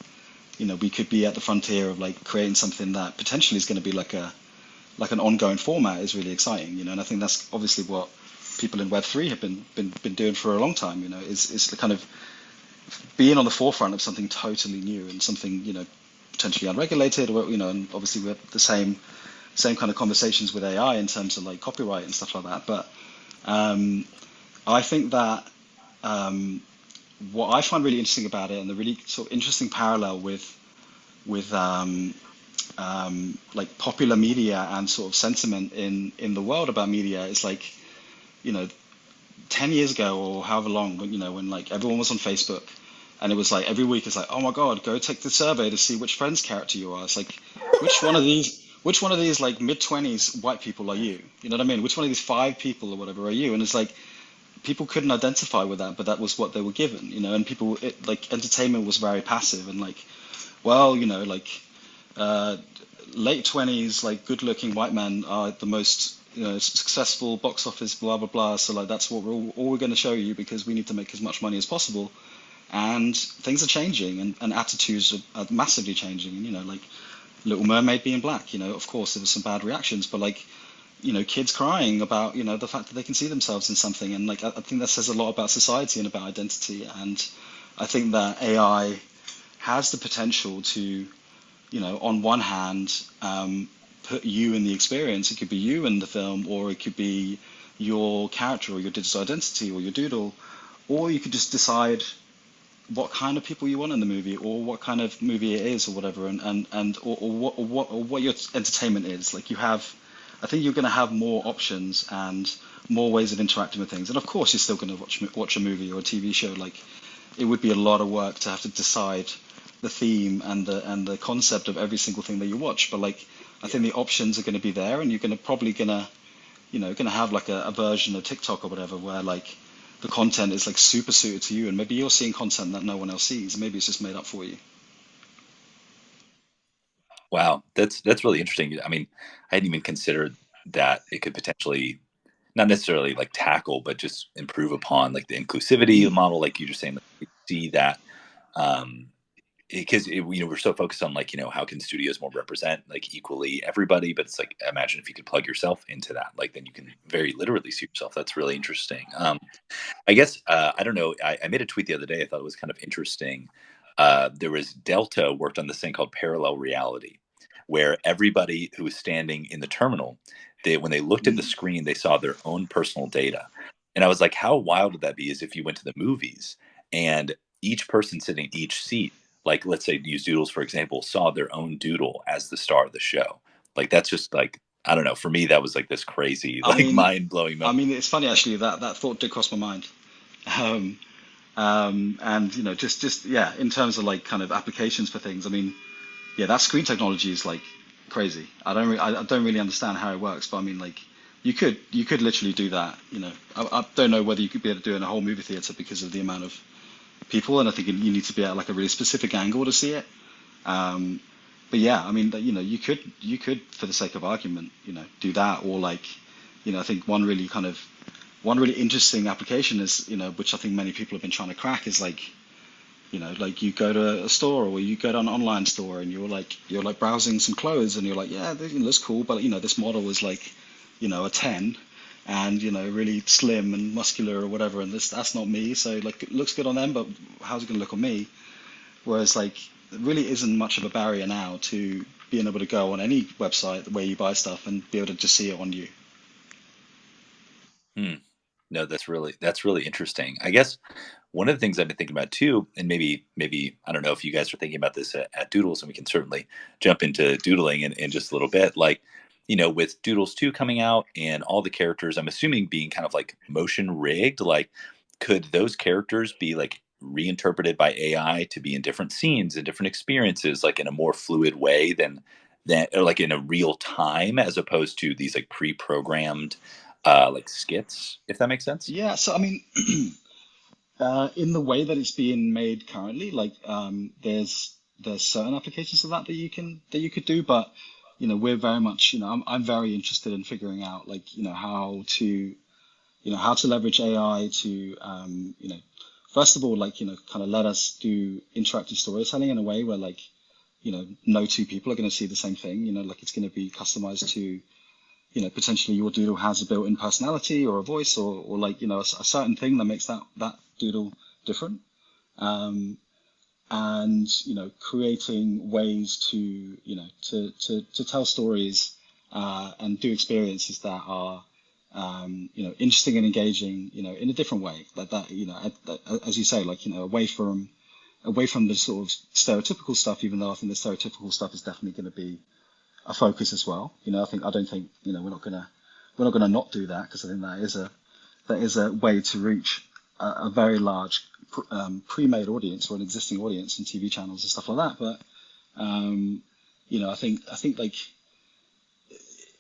we could be at the frontier of like creating something that potentially is going to be like an ongoing format is really exciting, and I think that's obviously what people in Web3 have been doing for a long time, is the kind of being on the forefront of something totally new and something potentially unregulated, or and obviously we're the same kind of conversations with AI in terms of like copyright and stuff like that. But um, I think that what I find really interesting about it, and the really sort of interesting parallel with like popular media and sort of sentiment in the world about media is like, you know 10 years ago or however long, when like everyone was on Facebook, and it was like every week it's like, oh my God, go take the survey to see which Friends character you are. It's like, which one of these like mid-20s white people are you? You know what I mean? Which one of these five people or whatever are you? And it's like people couldn't identify with that, but that was what they were given, and like entertainment was very passive and like, well, like uh, late 20s, like good-looking white men are the most, successful box office, blah blah blah. So like that's what all we're going to show you because we need to make as much money as possible. And things are changing, and attitudes are massively changing. And like Little Mermaid being black, of course there was some bad reactions, but like kids crying about the fact that they can see themselves in something, and like I think that says a lot about society and about identity. And I think that AI has the potential to, on one hand, put you in the experience. It could be you in the film, or it could be your character, or your digital identity, or your doodle, or you could just decide what kind of people you want in the movie, or what kind of movie it is, or whatever, or what your entertainment is. Like I think you're going to have more options and more ways of interacting with things. And of course, you're still going to watch a movie or a TV show. Like it would be a lot of work to have to decide the theme and the concept of every single thing that you watch. But like, I think the options are going to be there, and you're going to probably gonna have like a version of TikTok or whatever where like the content is like super suited to you, and maybe you're seeing content that no one else sees. Maybe it's just made up for you. Wow, that's really interesting. I mean, I hadn't even considered that it could potentially not necessarily like tackle, but just improve upon like the inclusivity model, like you're just saying. Like, we see that um, because we're so focused on like how can studios more represent like equally everybody, but it's like imagine if you could plug yourself into that, like then you can very literally see yourself. That's really interesting. I guess I don't know. I made a tweet the other day. I thought it was kind of interesting. There was Delta worked on this thing called parallel reality, where everybody who was standing in the terminal, when they looked at the screen, they saw their own personal data. And I was like, how wild would that be? As if you went to the movies and each person sitting in each seat, like let's say use Doodles for example, saw their own doodle as the star of the show. Like that's just like I don't know. For me, that was like this crazy, I like mean, mind blowing I moment. mean, it's funny actually that that thought did cross my mind. Um, and just yeah, in terms of like kind of applications for things. I mean, yeah, that screen technology is like crazy. I don't really understand how it works, but I mean, like you could literally do that. I don't know whether you could be able to do it in a whole movie theater because of the amount of people, and I think you need to be at like a really specific angle to see it. Um, but yeah, I mean, you could for the sake of argument, do that, or like, I think one really interesting application is, which I think many people have been trying to crack is like, like you go to a store or you go to an online store and you're like browsing some clothes and you're like, yeah, this looks cool, but this model is like, a 10 and really slim and muscular or whatever, and that's not me. So like it looks good on them, but how's it going to look on me? Whereas like there really isn't much of a barrier now to being able to go on any website where you buy stuff and be able to just see it on you. Hmm. No, that's really interesting. I guess one of the things I've been thinking about too, and maybe I don't know if you guys are thinking about this at Doodles, and we can certainly jump into doodling in just a little bit. Like with Doodles 2 coming out and all the characters, I'm assuming being kind of like motion rigged, like could those characters be like reinterpreted by AI to be in different scenes and different experiences, like in a more fluid way than or like in a real time, as opposed to these like pre-programmed like skits, if that makes sense? Yeah, so I mean, in the way that it's being made currently, like there's certain applications of that that you could do, but we're very much, I'm very interested in figuring out like how to leverage AI to first of all, like kind of let us do interactive storytelling in a way where like no two people are going to see the same thing. Like it's going to be customized to potentially your doodle has a built-in personality or a voice or like a certain thing that makes that doodle different. And creating ways to tell stories and do experiences that are interesting and engaging in a different way, like that as you say, like away from the sort of stereotypical stuff, even though I think the stereotypical stuff is definitely going to be a focus as well. I don't think we're not gonna not do that, because I think that is a way to reach a very large pre-made audience or an existing audience in TV channels and stuff like that. But I think like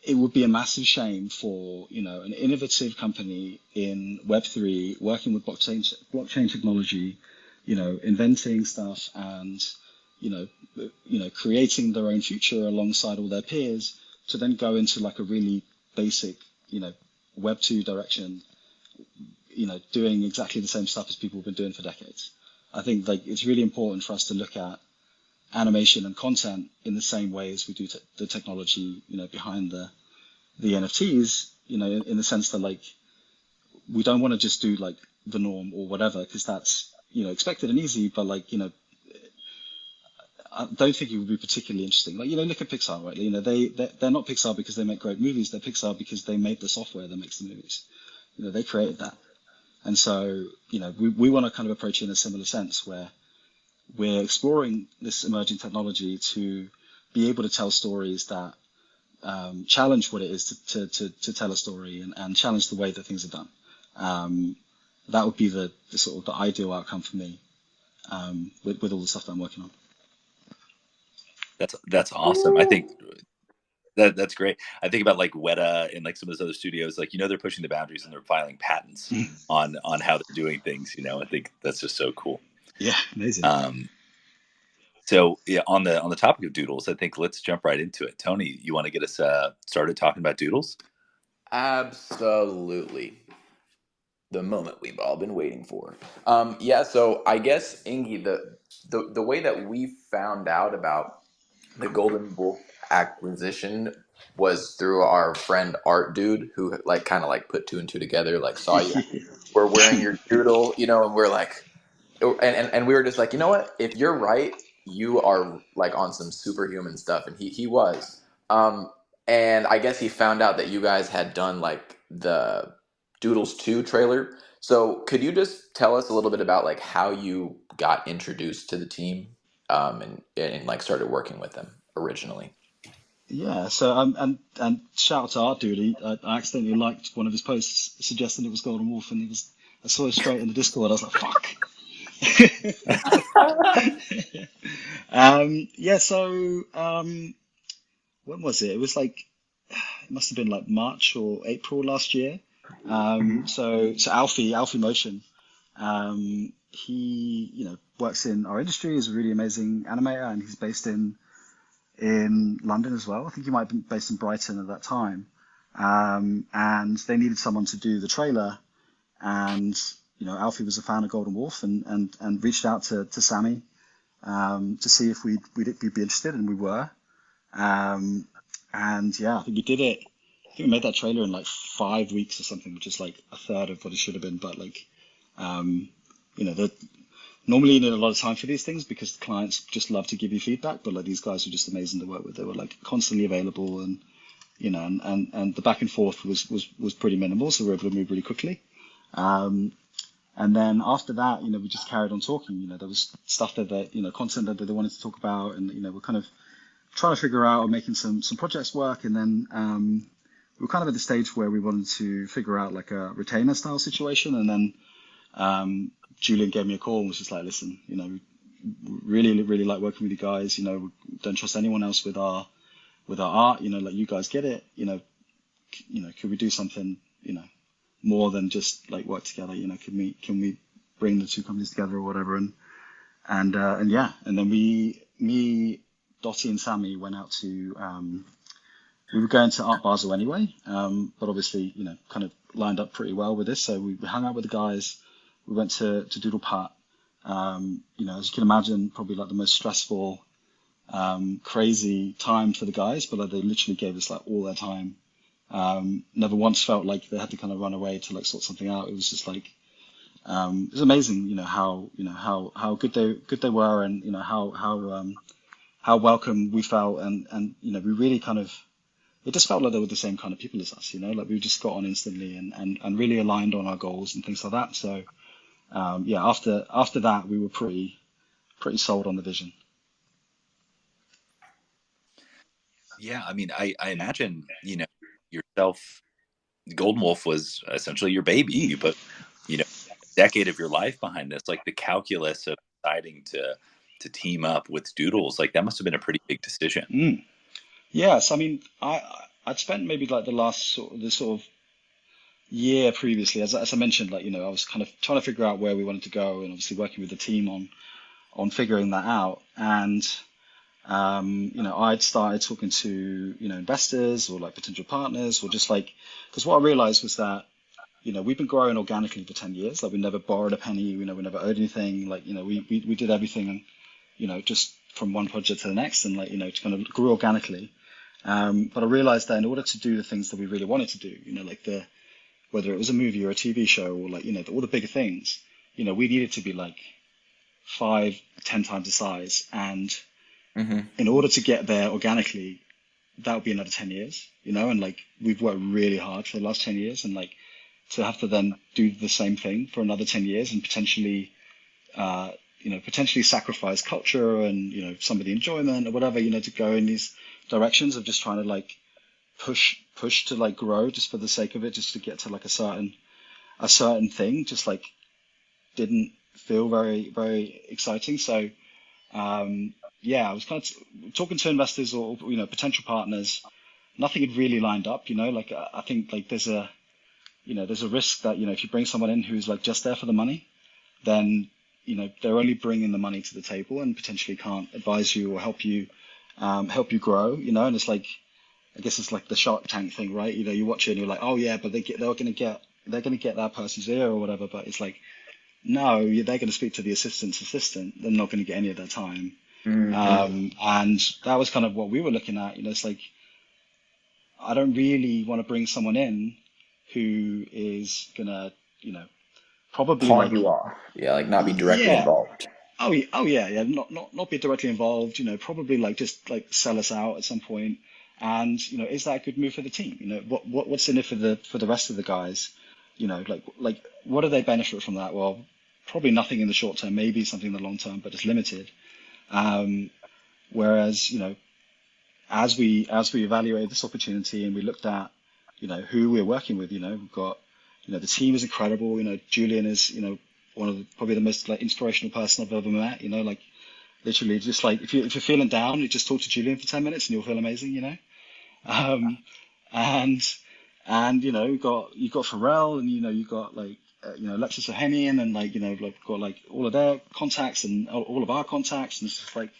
it would be a massive shame for an innovative company in Web3 working with blockchain technology, inventing stuff and creating their own future alongside all their peers, to then go into like a really basic Web 2 direction, doing exactly the same stuff as people have been doing for decades. I think like it's really important for us to look at animation and content in the same way as we do the technology behind the NFTs, in the sense that like we don't want to just do like the norm or whatever, because that's expected and easy, but like I don't think it would be particularly interesting. Like, look at Pixar, right? They're not Pixar because they make great movies. They're Pixar because they made the software that makes the movies. They created that. And so, we want to kind of approach it in a similar sense, where we're exploring this emerging technology to be able to tell stories that challenge what it is to tell a story, and challenge the way that things are done. That would be the sort of the ideal outcome for me, with all the stuff that I'm working on. That's awesome. I think that's great. I think about like Weta and like some of those other studios, like they're pushing the boundaries and they're filing patents on how they're doing things. I think that's just so cool. Yeah, amazing. So yeah, on the topic of doodles, I think let's jump right into it. Tony, you want to get us started talking about doodles? Absolutely. The moment we've all been waiting for. Yeah, so I guess, Ingi, the way that we found out about the Golden Wolf acquisition was through our friend Art Dude, who like kind of like put two and two together, like saw you were wearing your doodle, and we're like, and we were just like, you know what? If you're right, you are like on some superhuman stuff, and he was. Um, and I guess he found out that you guys had done like the Doodles 2 trailer. So could you just tell us a little bit about like how you got introduced to the team, and like started working with them originally? Yeah, so and shout out to Art Dude. I accidentally liked one of his posts suggesting it was Golden Wolf, and I saw it straight in the Discord. I was like, fuck. Yeah, so when was it? It was like, it must have been like March or April last year. So Alfie Motion, he works in our industry, is a really amazing animator, and he's based in London as well. I think he might have been based in Brighton at that time. And they needed someone to do the trailer, and Alfie was a fan of Golden Wolf, and reached out to Sammy to see if we'd be interested, and we were. And yeah, I think we did it. I think we made that trailer in like 5 weeks or something, which is like a third of what it should have been. But like, normally you need a lot of time for these things because the clients just love to give you feedback. But like these guys were just amazing to work with. They were like constantly available, and and the back and forth was pretty minimal, so we were able to move really quickly. And then after that, we just carried on talking. There was stuff that content that they wanted to talk about, and we're kind of trying to figure out or making some projects work, and then we were kind of at the stage where we wanted to figure out like a retainer style situation, and then Julian gave me a call and was just like, listen, really like working with you guys. We don't trust anyone else with our art. Like you guys get it. Could we do something? More than just like work together. Can we bring the two companies together or whatever? And yeah, and then me, Dottie, and Sammy went out to. We were going to Art Basel anyway, but obviously, kind of lined up pretty well with this. So we hung out with the guys. We went to Doodle Pat. As you can imagine, probably like the most stressful, crazy time for the guys, but like, they literally gave us like all their time. Never once felt like they had to kind of run away to like sort something out. It was just like it was amazing, how good they were, and how welcome we felt, and we really kind of it just felt like they were the same kind of people as us, like we just got on instantly, and really aligned on our goals and things like that. So yeah, after that, we were pretty sold on the vision. Yeah, I mean, I imagine, yourself, Golden Wolf was essentially your baby. You put, a decade of your life behind this. Like the calculus of deciding to team up with Doodles, like that must have been a pretty big decision. Yes, I mean, I'd spent maybe like the sort of year previously, as I mentioned, like I was kind of trying to figure out where we wanted to go, and obviously working with the team on figuring that out. And I'd started talking to investors or like potential partners, or just like, because what I realized was that we've been growing organically for 10 years. Like we never borrowed a penny, we never owed anything. Like we did everything, and just from one project to the next, and like just kind of grew organically. But I realized that in order to do the things that we really wanted to do, like whether it was a movie or a TV show, or like all the bigger things, we needed to be like 5, 10 times the size. And in order to get there organically, that would be another 10 years, and like we've worked really hard for the last 10 years, and like to have to then do the same thing for another 10 years, and potentially sacrifice culture and, some of the enjoyment or whatever, to go in these directions of just trying to like push to like grow just for the sake of it, just to get to like a certain thing, just like didn't feel very, very exciting. So, yeah, I was kind of talking to investors or, potential partners. Nothing had really lined up, like I think like there's a risk that, if you bring someone in who's like just there for the money, then, they're only bringing the money to the table and potentially can't advise you or help you grow, and it's like, I guess it's like the Shark Tank thing, right? You watch it and you're like, oh yeah, but they're going to get that person's ear or whatever. But it's like, no, they're going to speak to the assistant's assistant. They're not going to get any of their time. And that was kind of what we were looking at. It's like, I don't really want to bring someone in who is gonna, probably Pawn like, you off. Yeah, like not be directly yeah, involved. oh yeah, yeah, not be directly involved. Probably like just like sell us out at some point. And is that a good move for the team? What's in it for the rest of the guys? Like what do they benefit from that? Well, probably nothing in the short term, maybe something in the long term, but it's limited. Whereas, as we evaluated this opportunity and we looked at, who we're working with, we've got, the team is incredible. Julian is, one of probably the most like inspirational person I've ever met. Like literally just like if you're feeling down, you just talk to Julian for 10 minutes and you'll feel amazing. Um, and you got Pharrell, and you got like Alexis Ohanian, and like like got like all of their contacts and all of our contacts, and it's just like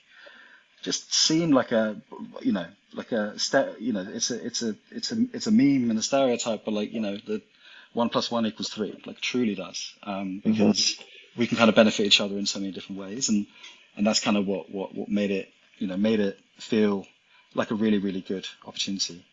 just seemed like a like it's a meme and a stereotype, but like the 1 + 1 = 3, like truly does, because we can kind of benefit each other in so many different ways, and that's kind of what made it made it feel like a really, really good opportunity.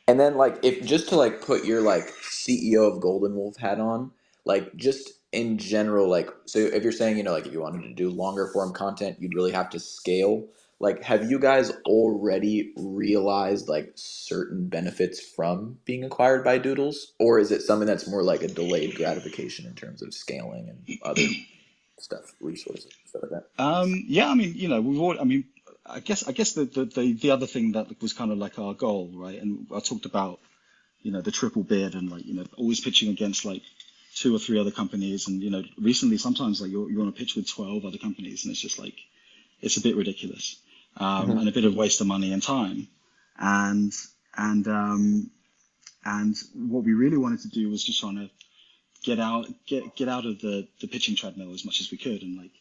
And then like if just to like put your like CEO of Golden Wolf hat on, like just in general, like so if you're saying, like if you wanted to do longer form content, you'd really have to scale. Like have you guys already realized like certain benefits from being acquired by Doodles? Or is it something that's more like a delayed gratification in terms of scaling and other stuff, resources, stuff like that? Yeah, I mean, we've all, I mean, I guess the other thing that was kind of like our goal, right? And I talked about, the triple bid and like, always pitching against like two or three other companies. And, recently sometimes like you're on a pitch with 12 other companies and it's just like, it's a bit ridiculous, Hmm. and a bit of waste of money and time. And, and, um, and what we really wanted to do was just trying to get out of the pitching treadmill as much as we could and like,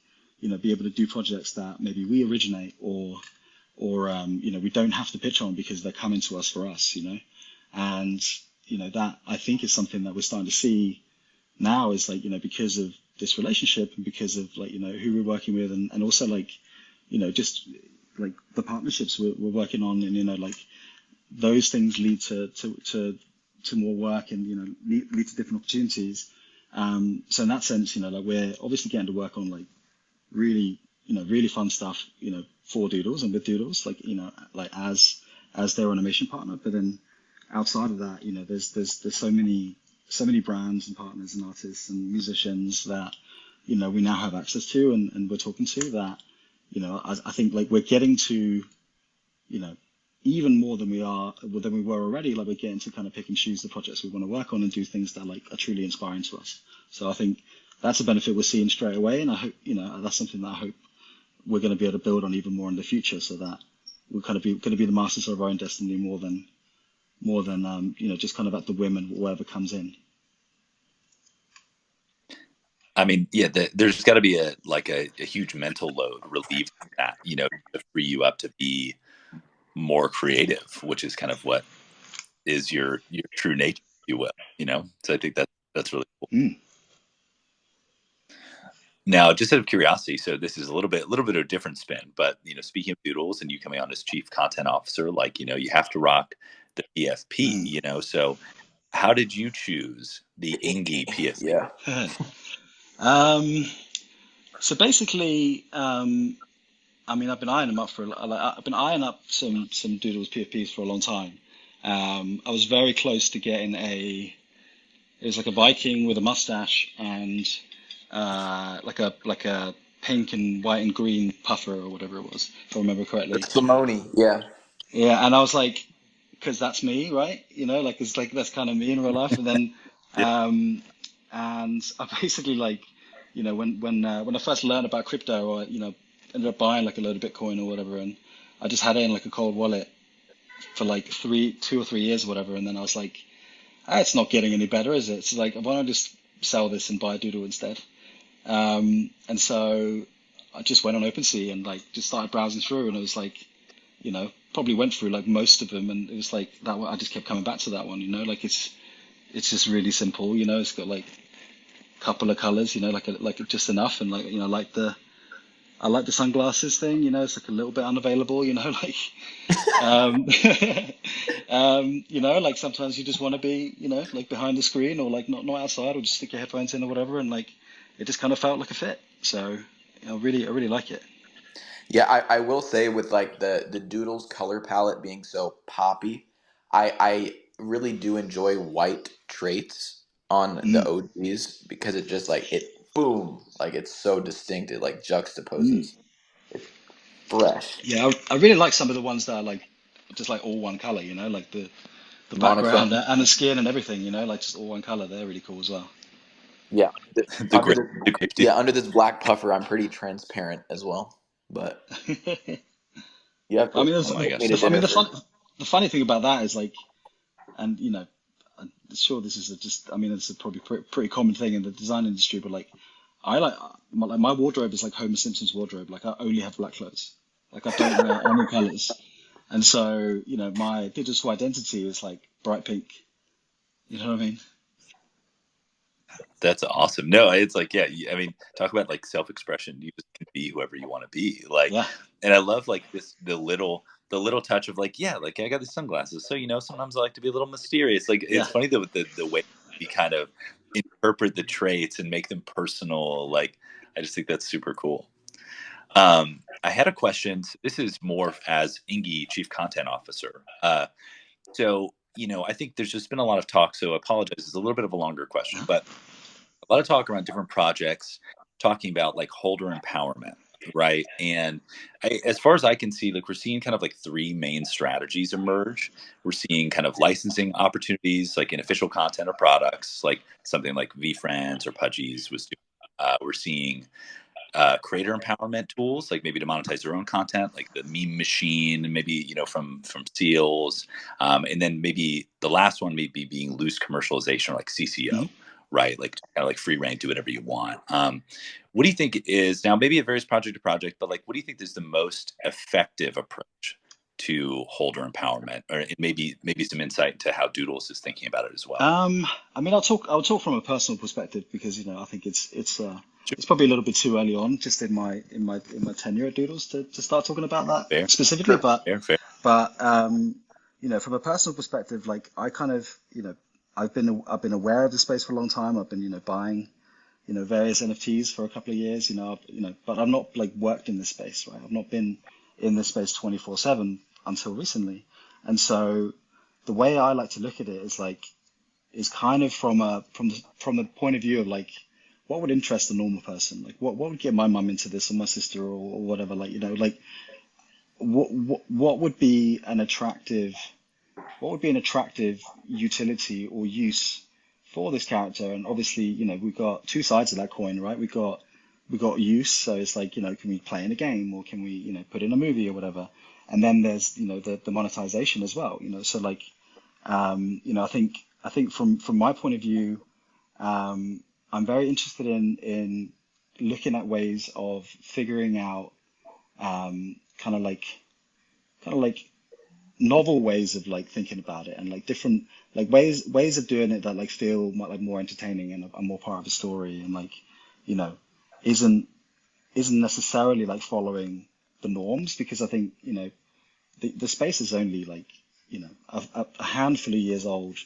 be able to do projects that maybe we originate or we don't have to pitch on because they're coming to us for us. And, that I think is something that we're starting to see now is like, because of this relationship and because of like, who we're working with and also like, just like the partnerships we're working on and, like those things lead to more work and, lead to different opportunities. So in that sense, like we're obviously getting to work on like really, really fun stuff, for Doodles and with Doodles, like, like as their animation partner. But then outside of that, there's so many brands and partners and artists and musicians that, we now have access to and we're talking to that, I think like we're getting to, you know, even more than we were already, like we're getting to kind of pick and choose the projects we want to work on and do things that like are truly inspiring to us. So I think that's a benefit we're seeing straight away, and I hope that's something that I hope we're going to be able to build on even more in the future, so that we're kind of going to be the masters of our own destiny more than just kind of at the whim and whatever comes in. I mean, yeah, there's got to be a huge mental load relieved from that, to free you up to be more creative, which is kind of what is your true nature, if you will. So I think that's really cool. Mm. Now, just out of curiosity, so this is a little bit of a different spin, but speaking of Doodles and you coming on as chief content officer, like you have to rock the PFP. Mm. So how did you choose the Ingi PFP? Yeah. um, so basically, I mean, I've been eyeing them up I've been eyeing up some Doodles PFPs for a long time. I was very close to getting it was like a Viking with a mustache and like a pink and white and green puffer or whatever it was, if I remember The correctly. Simone. Yeah. Yeah, and I was like, because that's me, right? Like it's like that's kind of me in real life. And then, Yeah, um, and I basically like, when I first learned about crypto, I ended up buying like a load of Bitcoin or whatever, and I just had it in like a cold wallet for like 2 or 3 years or whatever, and then I was like, it's not getting any better, is it? So like, why don't I just sell this and buy a Doodle instead? And so I just went on OpenSea and like just started browsing through, and it was like, probably went through like most of them, and it was like that one, I just kept coming back to that one, like it's just really simple, it's got like a couple of colors, like just enough, and like I like the sunglasses thing, it's like a little bit unavailable, like um like sometimes you just want to be, like behind the screen or like not outside or just stick your headphones in or whatever, and like it just kind of felt like a fit. So I really like it. Yeah, I will say with like the Doodles color palette being so poppy, I really do enjoy white traits on the Mm, OGs because it just like it boom, like it's so distinct, it like mm. juxtaposes. It's fresh. Yeah, I really like some of the ones that are like just like all one color, like the background Monochrome. and the skin and everything, like just all one color. They're really cool as well. Yeah. the Under great, this the great yeah, under this black puffer, I'm pretty transparent as well. But you have I to mean, Oh my take gosh, me to I mean, dinner first. the funny thing about that is like, and I'm sure this is I mean, it's a probably pretty common thing in the design industry, but like, I like my wardrobe is like Homer Simpson's wardrobe. Like, I only have black clothes. Like, I don't wear any colors, and so my digital identity is like bright pink. You know what I mean? that's awesome. No, it's like, yeah, I mean, talk about like self-expression. You just can be whoever you want to be. Like, Yeah, and I love like the little touch of like, yeah, like I got these sunglasses. So, sometimes I like to be a little mysterious. Like, yeah. it's funny the way we kind of interpret the traits and make them personal. Like, I just think that's super cool. I had a question. So this is more as Ingi, Chief Content Officer. So, I think there's just been a lot of talk. So I apologize. It's a little bit of a longer question, Huh? but a lot of talk around different projects talking about like holder empowerment. right? And as far as I can see, like we're seeing kind of like three main strategies emerge. We're seeing kind of licensing opportunities, like in official content or products, like something like VFriends or Pudgies was doing. We're seeing creator empowerment tools, like maybe to monetize their own content, like the meme machine, maybe from Seals, and then maybe the last one maybe being loose commercialization, like CCO, Mhm. right? Like kind of like free reign, do whatever you want. What do you think is now? Maybe it varies project to project, but like, what do you think is the most effective approach to holder empowerment, or maybe some insight into how Doodles is thinking about it as well? I mean, I'll talk from a personal perspective because I think Sure. it's probably a little bit too early on, just in my tenure at Doodles to start talking about that Fair, specifically. Sure. But from a personal perspective, like I kind of I've been aware of the space for a long time. I've been buying various NFTs for a couple of years. But I've not like worked in this space, right? I've not been in this space 24/7 until recently, and so the way I like to look at it is kind of from the point of view of like what would interest a normal person, like what would get my mum into this or my sister or whatever, like like what would be an attractive utility or use for this character. And obviously we've got two sides of that coin, right? We got use, so it's like can we play in a game or can we put in a movie or whatever. And then there's the monetization as well, so like I think from my point of view, I'm very interested in looking at ways of figuring out kind of like novel ways of like thinking about it and like different like ways of doing it that like feel like more entertaining and are more part of the story and like you know isn't isn't necessarily like following the norms because I think the space is only like a handful of years old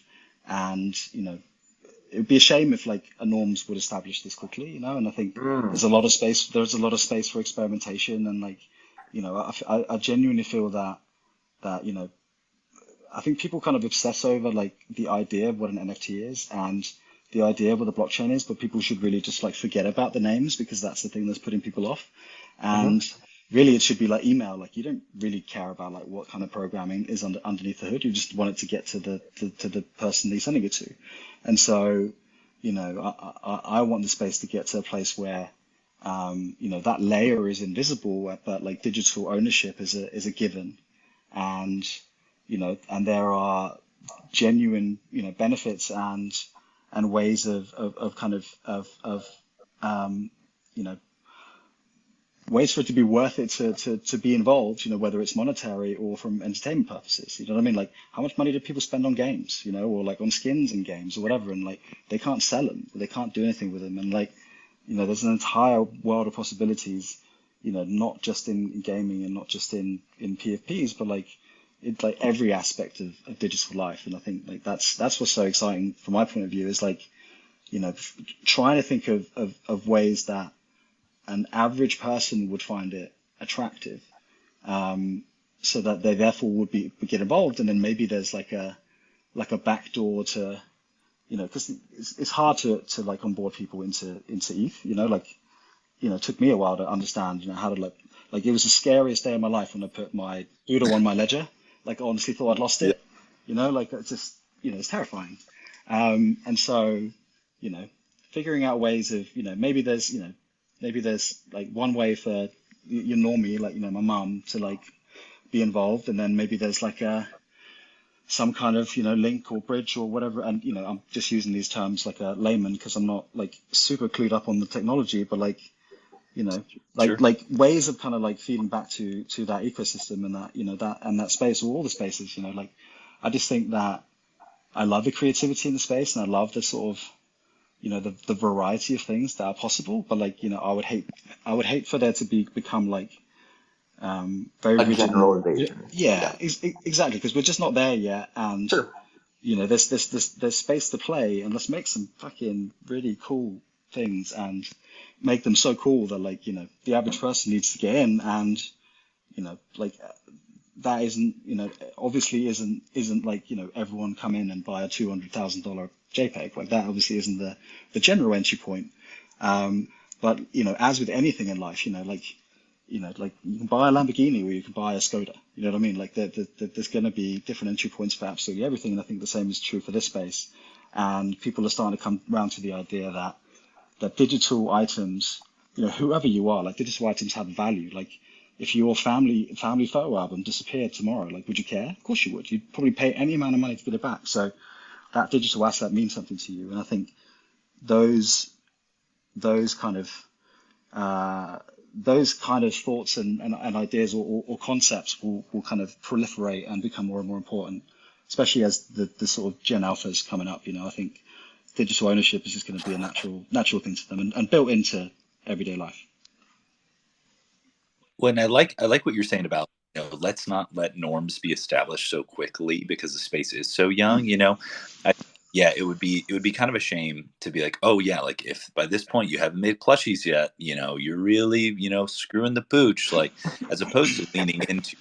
and it would be a shame if like a norms would establish this quickly, and I think Mm. there's a lot of space for experimentation and like I genuinely feel that I think people kind of obsess over like the idea of what an NFT is and the idea of what the blockchain is, but people should really just like forget about the names because that's the thing that's putting people off. Hmm. And really, it should be like email. Like you don't really care about like what kind of programming is underneath the hood. You just want it to get to the person that you're sending it to. And so, I want the space to get to a place where that layer is invisible, but like digital ownership is a given, and there are genuine benefits and ways of kind of um, you know ways for it to be worth it to be involved, whether it's monetary or from entertainment purposes. You know what I mean? Like how much money do people spend on games, or like on skins in games or whatever, and like they can't sell them, they can't do anything with them, and like there's an entire world of possibilities, not just in gaming and not just in PFPs, but like it's like every aspect of digital life. And I think like that's what's so exciting from my point of view is like, trying to think of ways that an average person would find it attractive, so that they therefore would get involved. And then maybe there's like a backdoor to, because it's hard to like onboard people into ETH, like, it took me a while to understand, how to like it was the scariest day of my life when I put my Udo on my ledger. Like I honestly thought I'd lost Yeah, it, like it's just, it's terrifying. And so, you know, figuring out ways of, maybe there's like one way for your normie, like, my mum to like be involved. And then maybe there's like some kind of, link or bridge or whatever. And, I'm just using these terms like a layman because I'm not like super clued up on the technology, but like, you know, sure. like ways of kind of like feeding back to that ecosystem and that, that space or all the spaces, like I just think that I love the creativity in the space and I love the sort of, the variety of things that are possible. But like, I would hate for there to become like very A rigid and generalization. yeah, Yeah. exactly, because we're just not there yet. And Sure. there's space to play, and let's make some fucking really cool things and make them so cool that like the average person needs to get in. And like that isn't obviously isn't like everyone come in and buy a $200,000 JPEG. Like that obviously isn't the general entry point. But as with anything in life, like like you can buy a Lamborghini or you can buy a Skoda. You know what I mean? Like there's going to be different entry points for absolutely everything, and I think the same is true for this space. And people are starting to come around to the idea that digital items, whoever you are, like digital items have value. Like if your family photo album disappeared tomorrow, like would you care? Of course you would. You'd probably pay any amount of money to get it back. So that digital asset means something to you, and I think those those kind of uh, those kind of thoughts and ideas or concepts will kind of proliferate and become more and more important, especially as the sort of Gen Alphas coming up. I think digital ownership is just going to be a natural thing to them and built into everyday life. Well, and I like what you're saying about, let's not let norms be established so quickly because the space is so young. I, yeah, it would be kind of a shame to be like, oh yeah, like if by this point you haven't made plushies yet, you're really, screwing the pooch, like as opposed to leaning into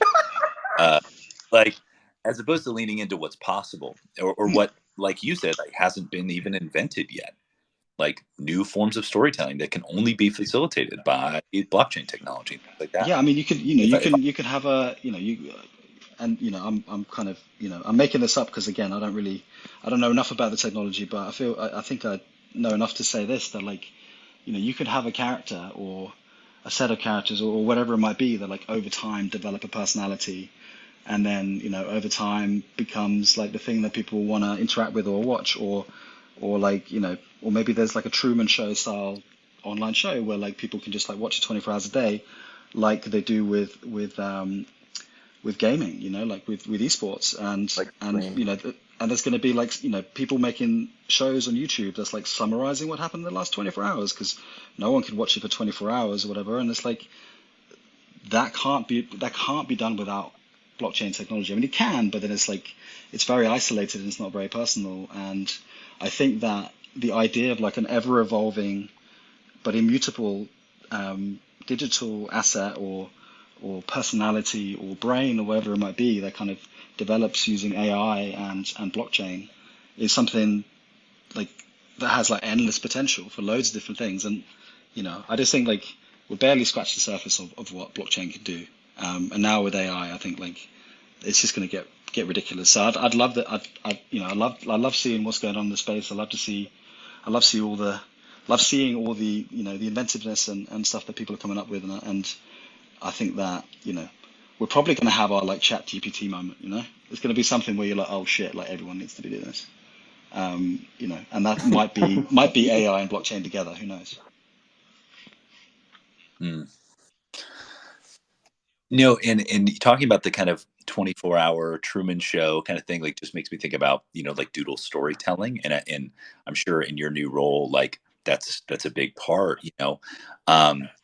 uh like as opposed to leaning into what's possible, or what, like you said, like hasn't been even invented yet, like new forms of storytelling that can only be facilitated by blockchain technology, things like that. Yeah, I mean, you could, If I, if I, you could have a, and I'm kind of, I'm making this up because again, I don't know enough about the technology, but I think I know enough to say this that like, you could have a character or a set of characters or whatever it might be that like over time develop a personality and then over time becomes like the thing that people want to interact with or watch or like or maybe there's like a Truman Show style online show where like people can just like watch it 24 hours a day like they do with gaming, like with esports Like and stream. and there's going to be like people making shows on YouTube that's like summarizing what happened in the last 24 hours because no one can watch it for 24 hours or whatever, and it's like that can't be done without blockchain technology. I mean, it can, but then it's like it's very isolated and it's not very personal. And I think that the idea of like an ever evolving but immutable digital asset or personality or brain or whatever it might be that kind of develops using AI and blockchain is something like that has like endless potential for loads of different things. And I just think like we're barely scratched the surface of what blockchain can do. And now with AI, I think like it's just going to get ridiculous. So I'd love that. I love seeing what's going on in the space. I love see all the love seeing all the inventiveness and stuff that people are coming up with. And I think that we're probably going to have our like chat GPT moment. It's going to be something where you're like, oh shit, like everyone needs to be doing this. And that might be AI and blockchain together. Who knows? hmm. And talking about the kind of 24-hour Truman Show kind of thing, like just makes me think about, like doodle storytelling, and I'm sure in your new role, like that's a big part,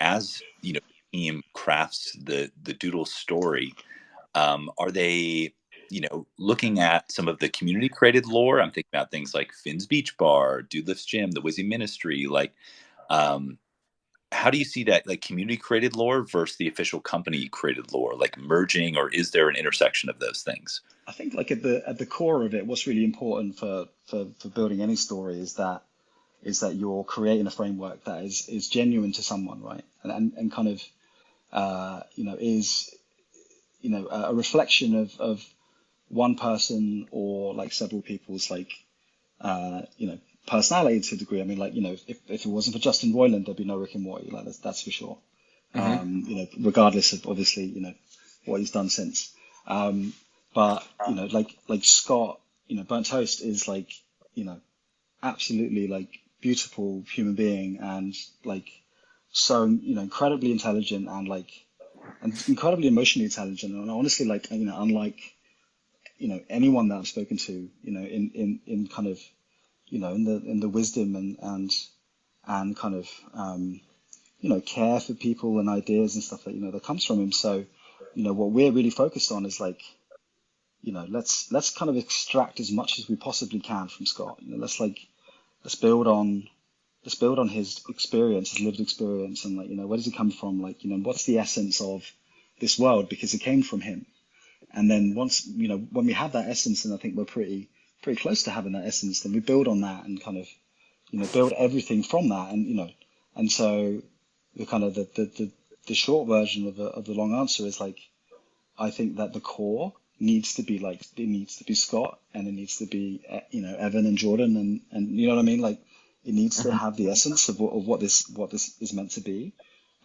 as the team crafts the doodle story. Are they, looking at some of the community created lore? I'm thinking about things like Finn's Beach Bar, Doodlifts Gym, the Wizzy Ministry, like. Um, how do you see that, like community created lore versus the official company created lore, like merging, or is there an intersection of those things? I think like at the core of it, what's really important for building any story is that you're creating a framework that is genuine to someone, right? And kind of is a reflection of one person or like several people's like personality to a degree. I mean, like if it wasn't for Justin Roiland, there'd be no Rick and Morty. Like that's for sure. Hmm. Regardless of obviously what he's done since. But like Scott, Burnt Toast is like absolutely like beautiful human being and like so incredibly intelligent and incredibly emotionally intelligent and honestly like unlike anyone that I've spoken to in kind of in the wisdom and kind of care for people and ideas and stuff that that comes from him. So what we're really focused on is like let's kind of extract as much as we possibly can from Scott. Let's build on let's build on his experience, his lived experience, and like where does he come from? Like what's the essence of this world because it came from him. And then once when we have that essence, and I think we're pretty close to having that essence, then we build on that and kind of build everything from that, and and so the kind of the the short version of the long answer is like, I think that the core needs to be like, it needs to be Scott, and it needs to be, Evan and Jordan, and you know what I mean? Like, it needs to Mhm. have the essence of what this is meant to be.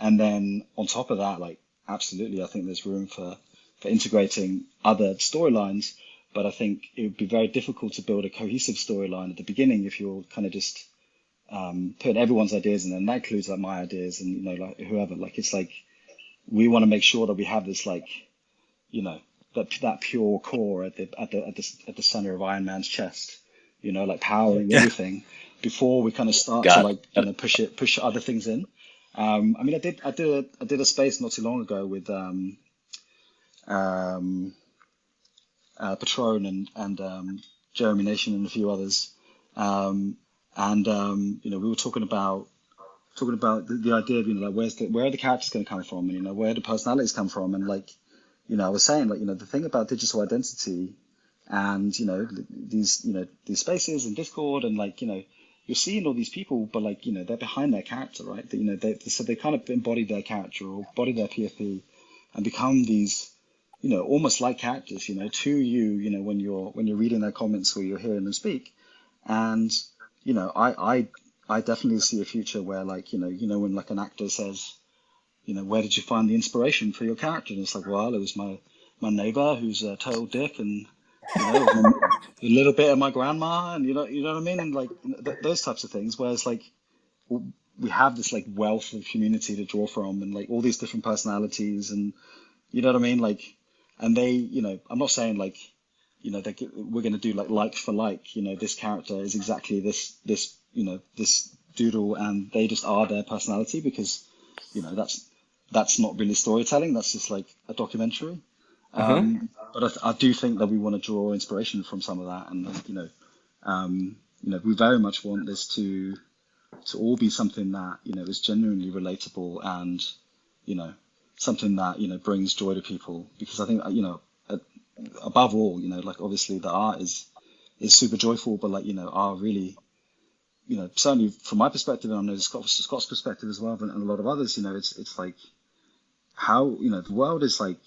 And then on top of that, like, absolutely, I think there's room for integrating other storylines. But I think it would be very difficult to build a cohesive storyline at the beginning if you're kind of just putting everyone's ideas in, and that includes like my ideas and like whoever. Like, it's like we want to make sure that we have this like that pure core at the center of Iron Man's chest, like powering Yeah. everything before we kind of start to Got like it. push other things in. I mean, I did a space not too long ago with um, Patron and Jeremy Nation and a few others, um, and we were talking about the idea of like where are the characters going to come from, and where do personalities come from, and like I was saying, like the thing about digital identity and these spaces and Discord, and like you're seeing all these people, but like they're behind their character, right? So they kind of embody their character or embody their PFP and become these almost like characters to you when you're reading their comments or you're hearing them speak. And I definitely see a future where like when like an actor says, where did you find the inspiration for your character? And it's like, well, it was my neighbor who's a total dick, and a little bit of my grandma, and you know what I mean, and like those types of things. Whereas like we have this like wealth of community to draw from, and like all these different personalities, and you know what I mean, like, and they, I'm not saying like, we're going to do like for like, this character is exactly this doodle, and they just are their personality, because that's not really storytelling. That's just like a documentary. Mhm. But I do think that we want to draw inspiration from some of that, and we very much want this to all be something that is genuinely relatable, and you know something that brings joy to people. Because I think uh, above all, like obviously the art is super joyful, but like are really certainly from my perspective, and I know Scott's perspective as well, and a lot of others, it's like how the world is like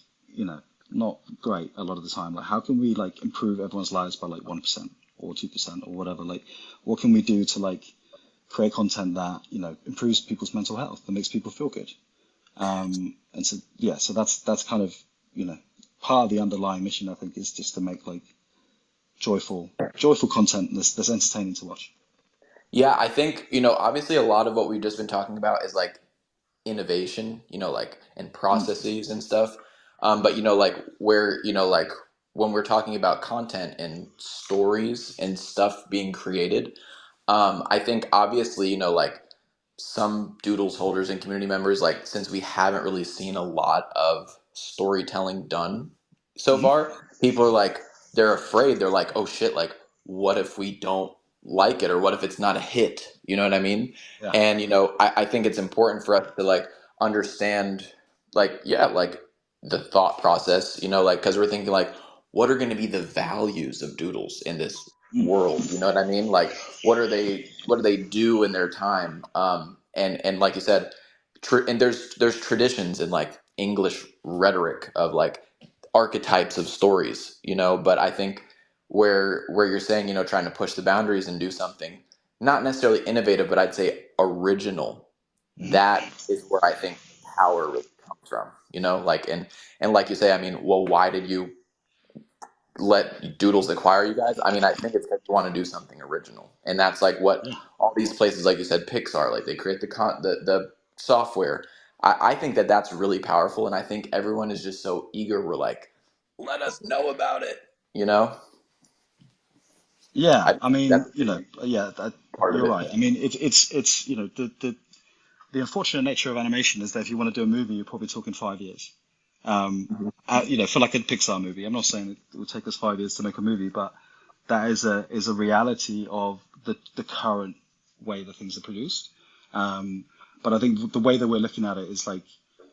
not great a lot of the time. Like, how can we like improve everyone's lives by like 1% or 2% or whatever? Like, what can we do to like create content that improves people's mental health, that makes people feel good? And so yeah, so that's kind of part of the underlying mission, I think, is just to make like joyful content that's entertaining to watch. Yeah, I think, obviously a lot of what we've just been talking about is like innovation, like and Mm, processes and stuff. But like where, like when we're talking about content and stories and stuff being created, I think obviously, like some doodles holders and community members, like since we haven't really seen a lot of storytelling done so hmm far, people are like, they're afraid. They're like, oh shit, like what if we don't like it, or what if it's not a hit? You know what I mean? Yeah. And I think it's important for us to like understand, like, yeah, like the thought process, like because we're thinking like, what are going to be the values of doodles in this Mm, world? You know what I mean? Like, what do they do in their time? And like you said, and there's traditions in like English rhetoric of like archetypes of stories, but I think where you're saying, trying to push the boundaries and do something not necessarily innovative, but I'd say original. hmm That is where I think power really comes from, like, and like you say, I mean, well, why did you let Doodles acquire you guys? I mean, I think it's because you want to do something original, and that's like what Yeah. all these places, like you said, Pixar, like they create the software. I think that that's really powerful, and I think everyone is just so eager. We're like, let us know about it. You know, Yeah. I I think mean, that's a big yeah, part of you're it. right. I mean, it's the unfortunate nature of animation is that if you want to do a movie, you're probably talking 5 years. Mhm. For like a Pixar movie. I'm not saying it will take us 5 years to make a movie, but that is a reality of the current way that things are produced. Um, but I think the way that we're looking at it is like,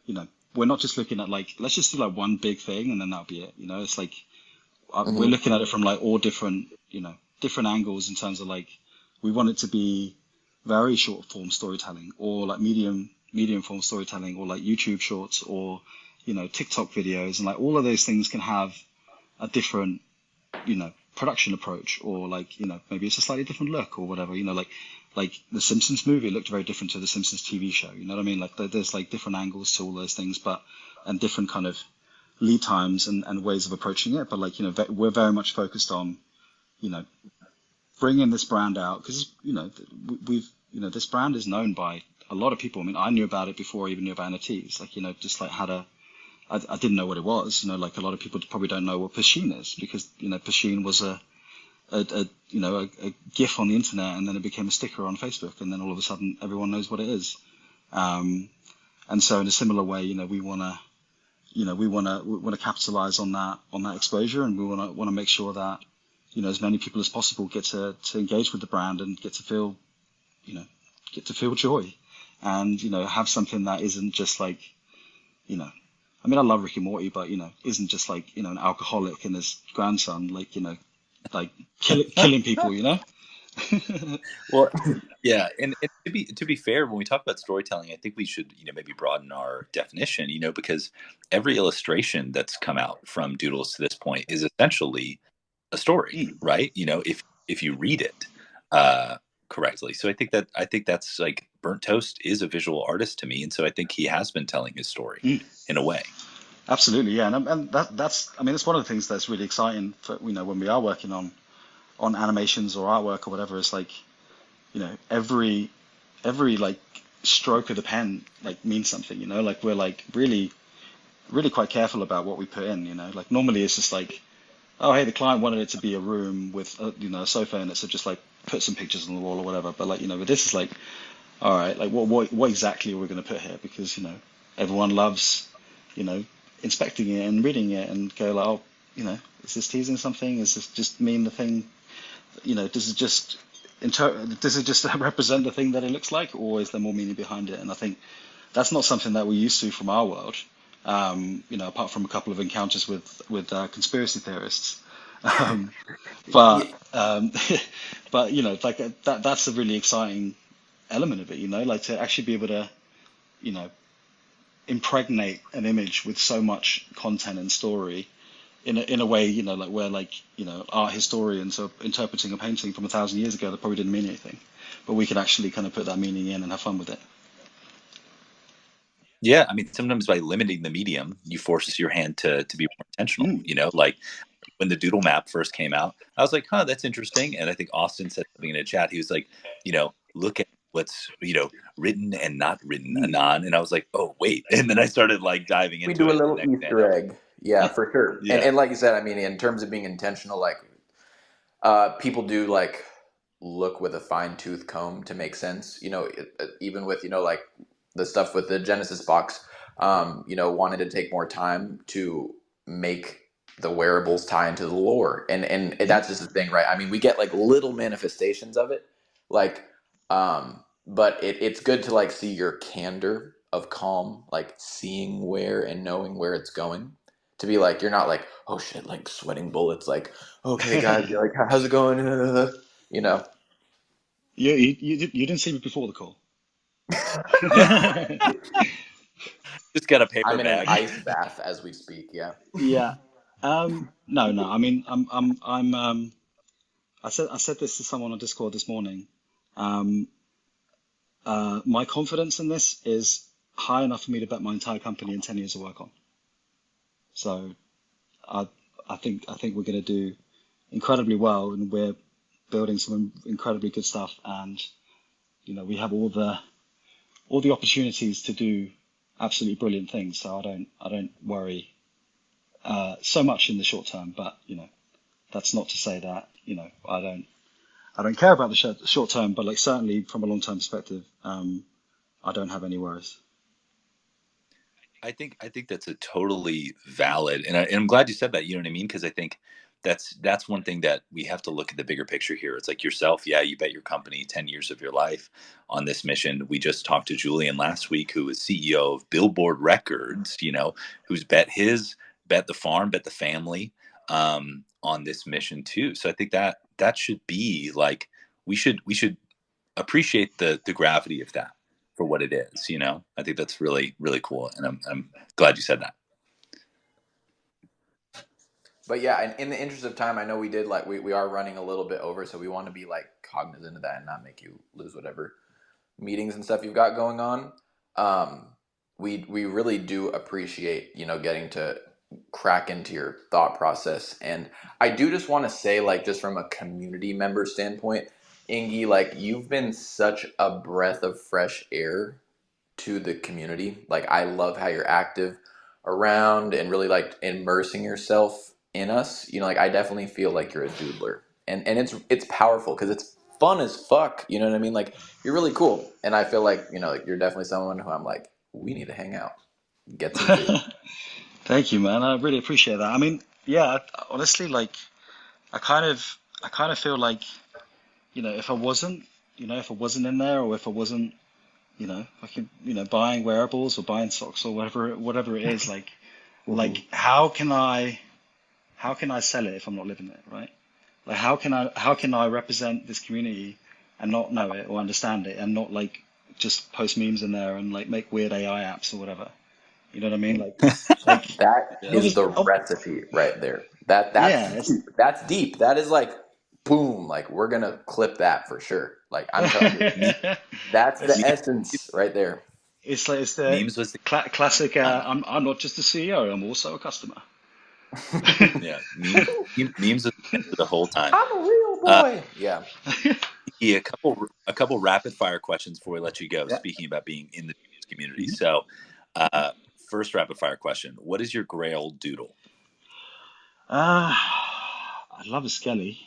you know, we're not just looking at like, let's just do like one big thing and then that'll be it. It's like we're Mhm. looking at it from like all different, different angles in terms of like we want it to be very short form storytelling or like medium medium form storytelling, or like YouTube shorts, or TikTok videos, and like all of those things can have a different production approach, or like maybe it's a slightly different look or whatever. Like the Simpsons movie looked very different to the Simpsons TV show. You know what I mean? Like there's like different angles to all those things, but and different kind of lead times and ways of approaching it. But like we're very much focused on you know bringing this brand out, because we've this brand is known by a lot of people. I mean, I knew about it before I even knew about NFTs. Like just like I didn't know what it was. Like a lot of people probably don't know what Pasheen is, because Pasheen was a GIF on the internet, and then it became a sticker on Facebook, and then all of a sudden everyone knows what it is. And so in a similar way, we want to capitalize on that exposure, and we want to make sure that as many people as possible get to engage with the brand and get to feel joy, and have something that isn't just like I mean, I love Rick and Morty, but isn't just like an alcoholic and his grandson like killing people. Well, yeah, and to be fair, when we talk about storytelling, I think we should maybe broaden our definition. Because every illustration that's come out from Doodles to this point is essentially a story, Mm, right? If you read it uh, correctly. So I think that's like Burnt Toast is a visual artist to me, and so I think he has been telling his story mm. in a way. Absolutely, yeah, and that's I mean, it's one of the things that's really exciting for when we are working on animations or artwork or whatever. It's like every like stroke of the pen like means something. Like we're like really quite careful about what we put in. Like normally it's just like, oh hey, the client wanted it to be a room with a sofa in it, so just like put some pictures on the wall or whatever. But like with this is like, all right, like what exactly are we going to put here? Because everyone loves you know inspecting it and reading it and go like, oh, is this teasing something? Is this just mean the thing? Does it just does it just represent the thing that it looks like, or is there more meaning behind it? And I think that's not something that we're used to from our world. Apart from a couple of encounters with conspiracy theorists. Um, Yeah, but but like that's a really exciting element of it. Like to actually be able to you know impregnate an image with so much content and story in a way, like where like art historians are interpreting a painting from 1,000 years ago that probably didn't mean anything, but we can actually kind of put that meaning in and have fun with it. Yeah, I mean, sometimes by limiting the medium, you force your hand to be more intentional. Mm. Like when the doodle map first came out, I was like, huh, that's interesting. And I think Austin said something in a chat. He was like, look at what's, written and not written, Mm. Anon. And I was like, oh, wait. And then I started like diving we into do a it. And little next thing I know, Easter egg. Yeah, for sure. And yeah. and like you said, I mean, in terms of being intentional, like people do like look with a fine tooth comb to make sense. Even with like the stuff with the Genesis box, wanted to take more time to make the wearables tie into the lore, and Mm. that's just the thing, right? I mean, we get like little manifestations of it, like, but it's good to like see your candor of calm, like seeing where and knowing where it's going. To be like, you're not like, oh shit, like sweating bullets, like, okay, guys, you're like, how's it going? You know. You didn't see me before the call. Just got a paper I'm in an bag. ice bath as we speak. Yeah. Yeah. No, no. I mean, I said this to someone on Discord this morning. Um, my confidence in this is high enough for me to bet my entire company in 10 years of work on. So I, I think we're going to do incredibly well, and we're building some incredibly good stuff, and we have all the opportunities to do absolutely brilliant things. So I don't worry so much in the short term, but that's not to say that I don't care about the short term, but like certainly from a long term perspective, I don't have any worries. I think that's a totally valid, and I'm glad you said that. You know what I mean? Because I think that's one thing that we have to look at the bigger picture here. It's like yourself, yeah, you bet your company 10 years of your life on this mission. We just talked to Julian last week, who is CEO of Billboard Records. Who's bet the farm, bet the family on this mission too. So I think that should be like we should appreciate the gravity of that for what it is. You know, I think that's really, really cool, and I'm glad you said that. But yeah, and in the interest of time, I know we did like we are running a little bit over, so we want to be like cognizant of that and not make you lose whatever meetings and stuff you've got going on. Um, we really do appreciate, you know, getting to crack into your thought process. And I do just want to say, like, just from a community member standpoint, Ingi, like, you've been such a breath of fresh air to the community. Like, I love how you're active around and really like immersing yourself in us. You know, like I definitely feel like you're a doodler. And it's powerful because it's fun as fuck. You know what I mean? Like you're really cool. And I feel like, you know, like you're definitely someone who I'm like, we need to hang out, get some food. Thank you, man. I really appreciate that. I mean, yeah, honestly, like I kind of feel like, if I wasn't, if I wasn't in there, or if I wasn't, fucking, buying wearables or buying socks or whatever it is, Mm-hmm. how can I sell it if I'm not living it, right? Like, how can I represent this community and not know it or understand it and not like just post memes in there and like make weird AI apps or whatever? You know what I mean? Like, That Yeah. is the obviously, recipe right there. That's yeah, deep. That's deep. That is like boom. Like we're gonna clip that for sure. Like I'm telling you, Me, that's the it's me, essence right there. it's the memes was the classic. time. I'm not just a CEO. I'm also a customer. Yeah, memes was the whole time. I'm a real Uh, boy. Yeah. yeah, a couple rapid fire questions before we let you go. Yeah. Speaking about being in the community, Mhm. so uh, first rapid fire question: what is your Grail doodle? I love a skelly.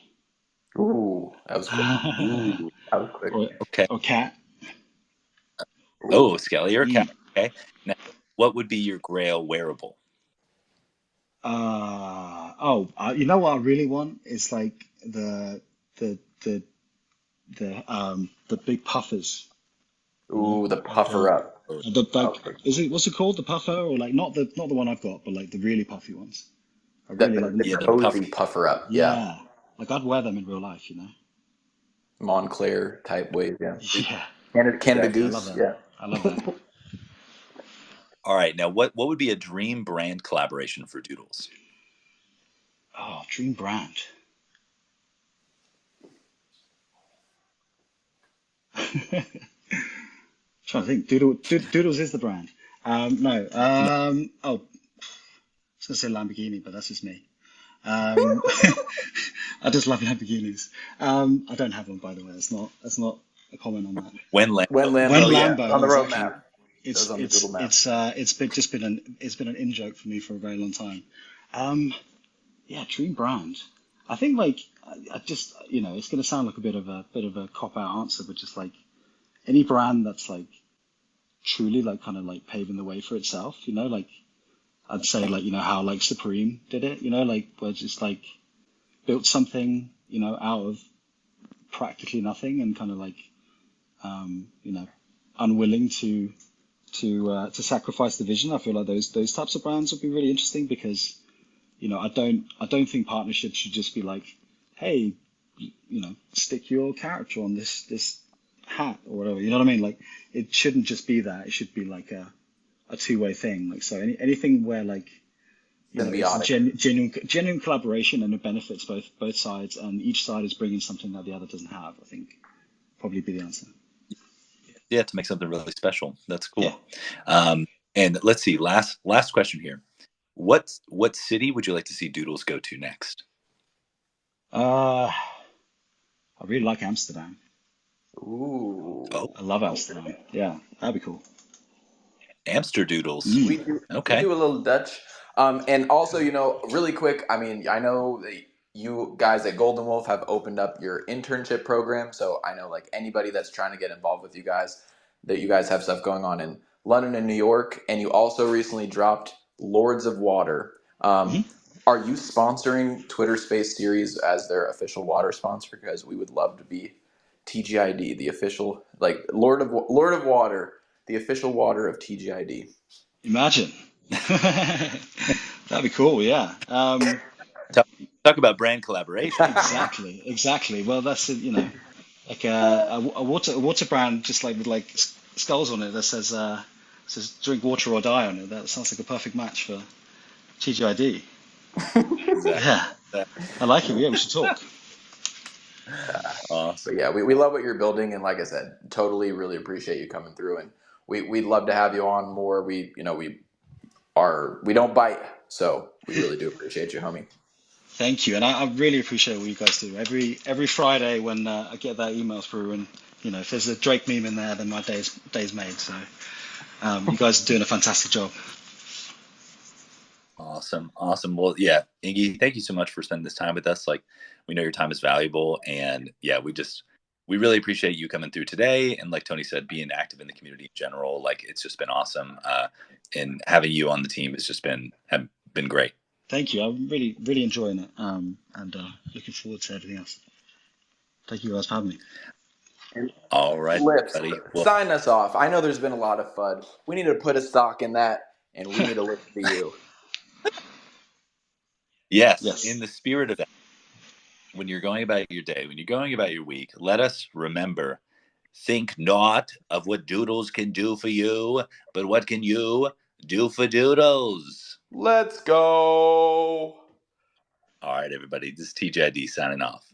Ooh, that was quick. Ooh, That was quick. or okay. or cat. Oh, Ooh. Skelly or cat. Mm. Okay. Now, what would be your Grail wearable? You know what I really want is like the the the big puffers. Ooh, the Like puffer up. the like Okay. is it what's it called, the puffer, or like not the one I've got, but like the really puffy ones. I really like The them. Yeah, the puff. cozy puffer up. Yeah. Yeah, like I'd wear them in real life. Montclair type ways. Yeah. Yeah, Canada exactly. I love Goose. that. Yeah. I love that. All right. Now, what would be a dream brand collaboration for Doodles? Oh, dream brand. Trying to think. Doodles is the brand. No. No. Oh, I was gonna say Lamborghini, but that's just me. Um, I just love Lamborghinis. I don't have one, by the way. That's not a comment on that. When When Lambo? When Lambo, yeah, on Lambo, the road exactly. map. Those It's on the Doodle it's map. it's just been an in joke for me for a very long time. Um, yeah, dream brand. I think like I just it's gonna sound like a bit of a cop out answer, but just like any brand that's like truly like kind of like paving the way for itself. Like I'd say like how like Supreme did it. Like where just like built something out of practically nothing and kind of like unwilling to sacrifice the vision. I feel like those types of brands would be really interesting because I don't think partnerships should just be like, hey, stick your character on this hat or whatever. You know what I mean? Like it shouldn't just be that. It should be like a two-way thing. Like so anything where like it's a Symbiotic. genuine collaboration and it benefits both sides and each side is bringing something that the other doesn't have. I think probably be the answer. Yeah, to make something really special. That's Yeah. cool. And let's see. Last question here. What city would you like to see Doodles go to next? I really like Amsterdam. Ooh. Oh, I love Amsterdam. Yeah, that'd be cool. Amsterdoodles. We Mm. do we Okay. do a little Dutch. And also, really quick, I mean, I know that you guys at Golden Wolf have opened up your internship program, so I know like anybody that's trying to get involved with you guys, that you guys have stuff going on in London and New York, and you also recently dropped Lords of Water. Hmm. Are you sponsoring Twitter Space Series as their official water sponsor? Because we would love to be TGID, the official like Lord of Water, the official water of TGID. Imagine. That'd be cool. Yeah. Talk, talk about brand collaboration. Exactly. Well, that's it. Like a water brand, just like with like skulls on it that says "Drink water or die" on it. That sounds like a perfect match for TGID. Exactly. Yeah, I like it. Yeah, we should talk. But Awesome. yeah, we love what you're building, and like I said, totally really appreciate you coming through, and we'd love to have you on more. We don't bite, so we really do appreciate you, homie. Thank you, and I really appreciate what you guys do. Every Friday when I get that email through, and if there's a Drake meme in there, then my day's made. So you guys are doing a fantastic job. Awesome. Awesome. Well, yeah, Ingi, thank you so much for spending this time with us. Like, we know your time is valuable, and yeah, we really appreciate you coming through today. And like Tony said, being active in the community in general, like it's just been awesome. And having you on the team has just been great. Thank you. I'm really enjoying it. And looking forward to everything else. Thank you guys for having me. All right, Lips, buddy. Well, sign us off. I know there's been a lot of FUD. We need to put a stock in that, and we need to listen to you. yes, in Yes. the spirit of that, when you're going about your day, when you're going about your week, let us remember, think not of what Doodles can do for you, but what can you do for Doodles? Let's go. All right, everybody. This is TGID signing off.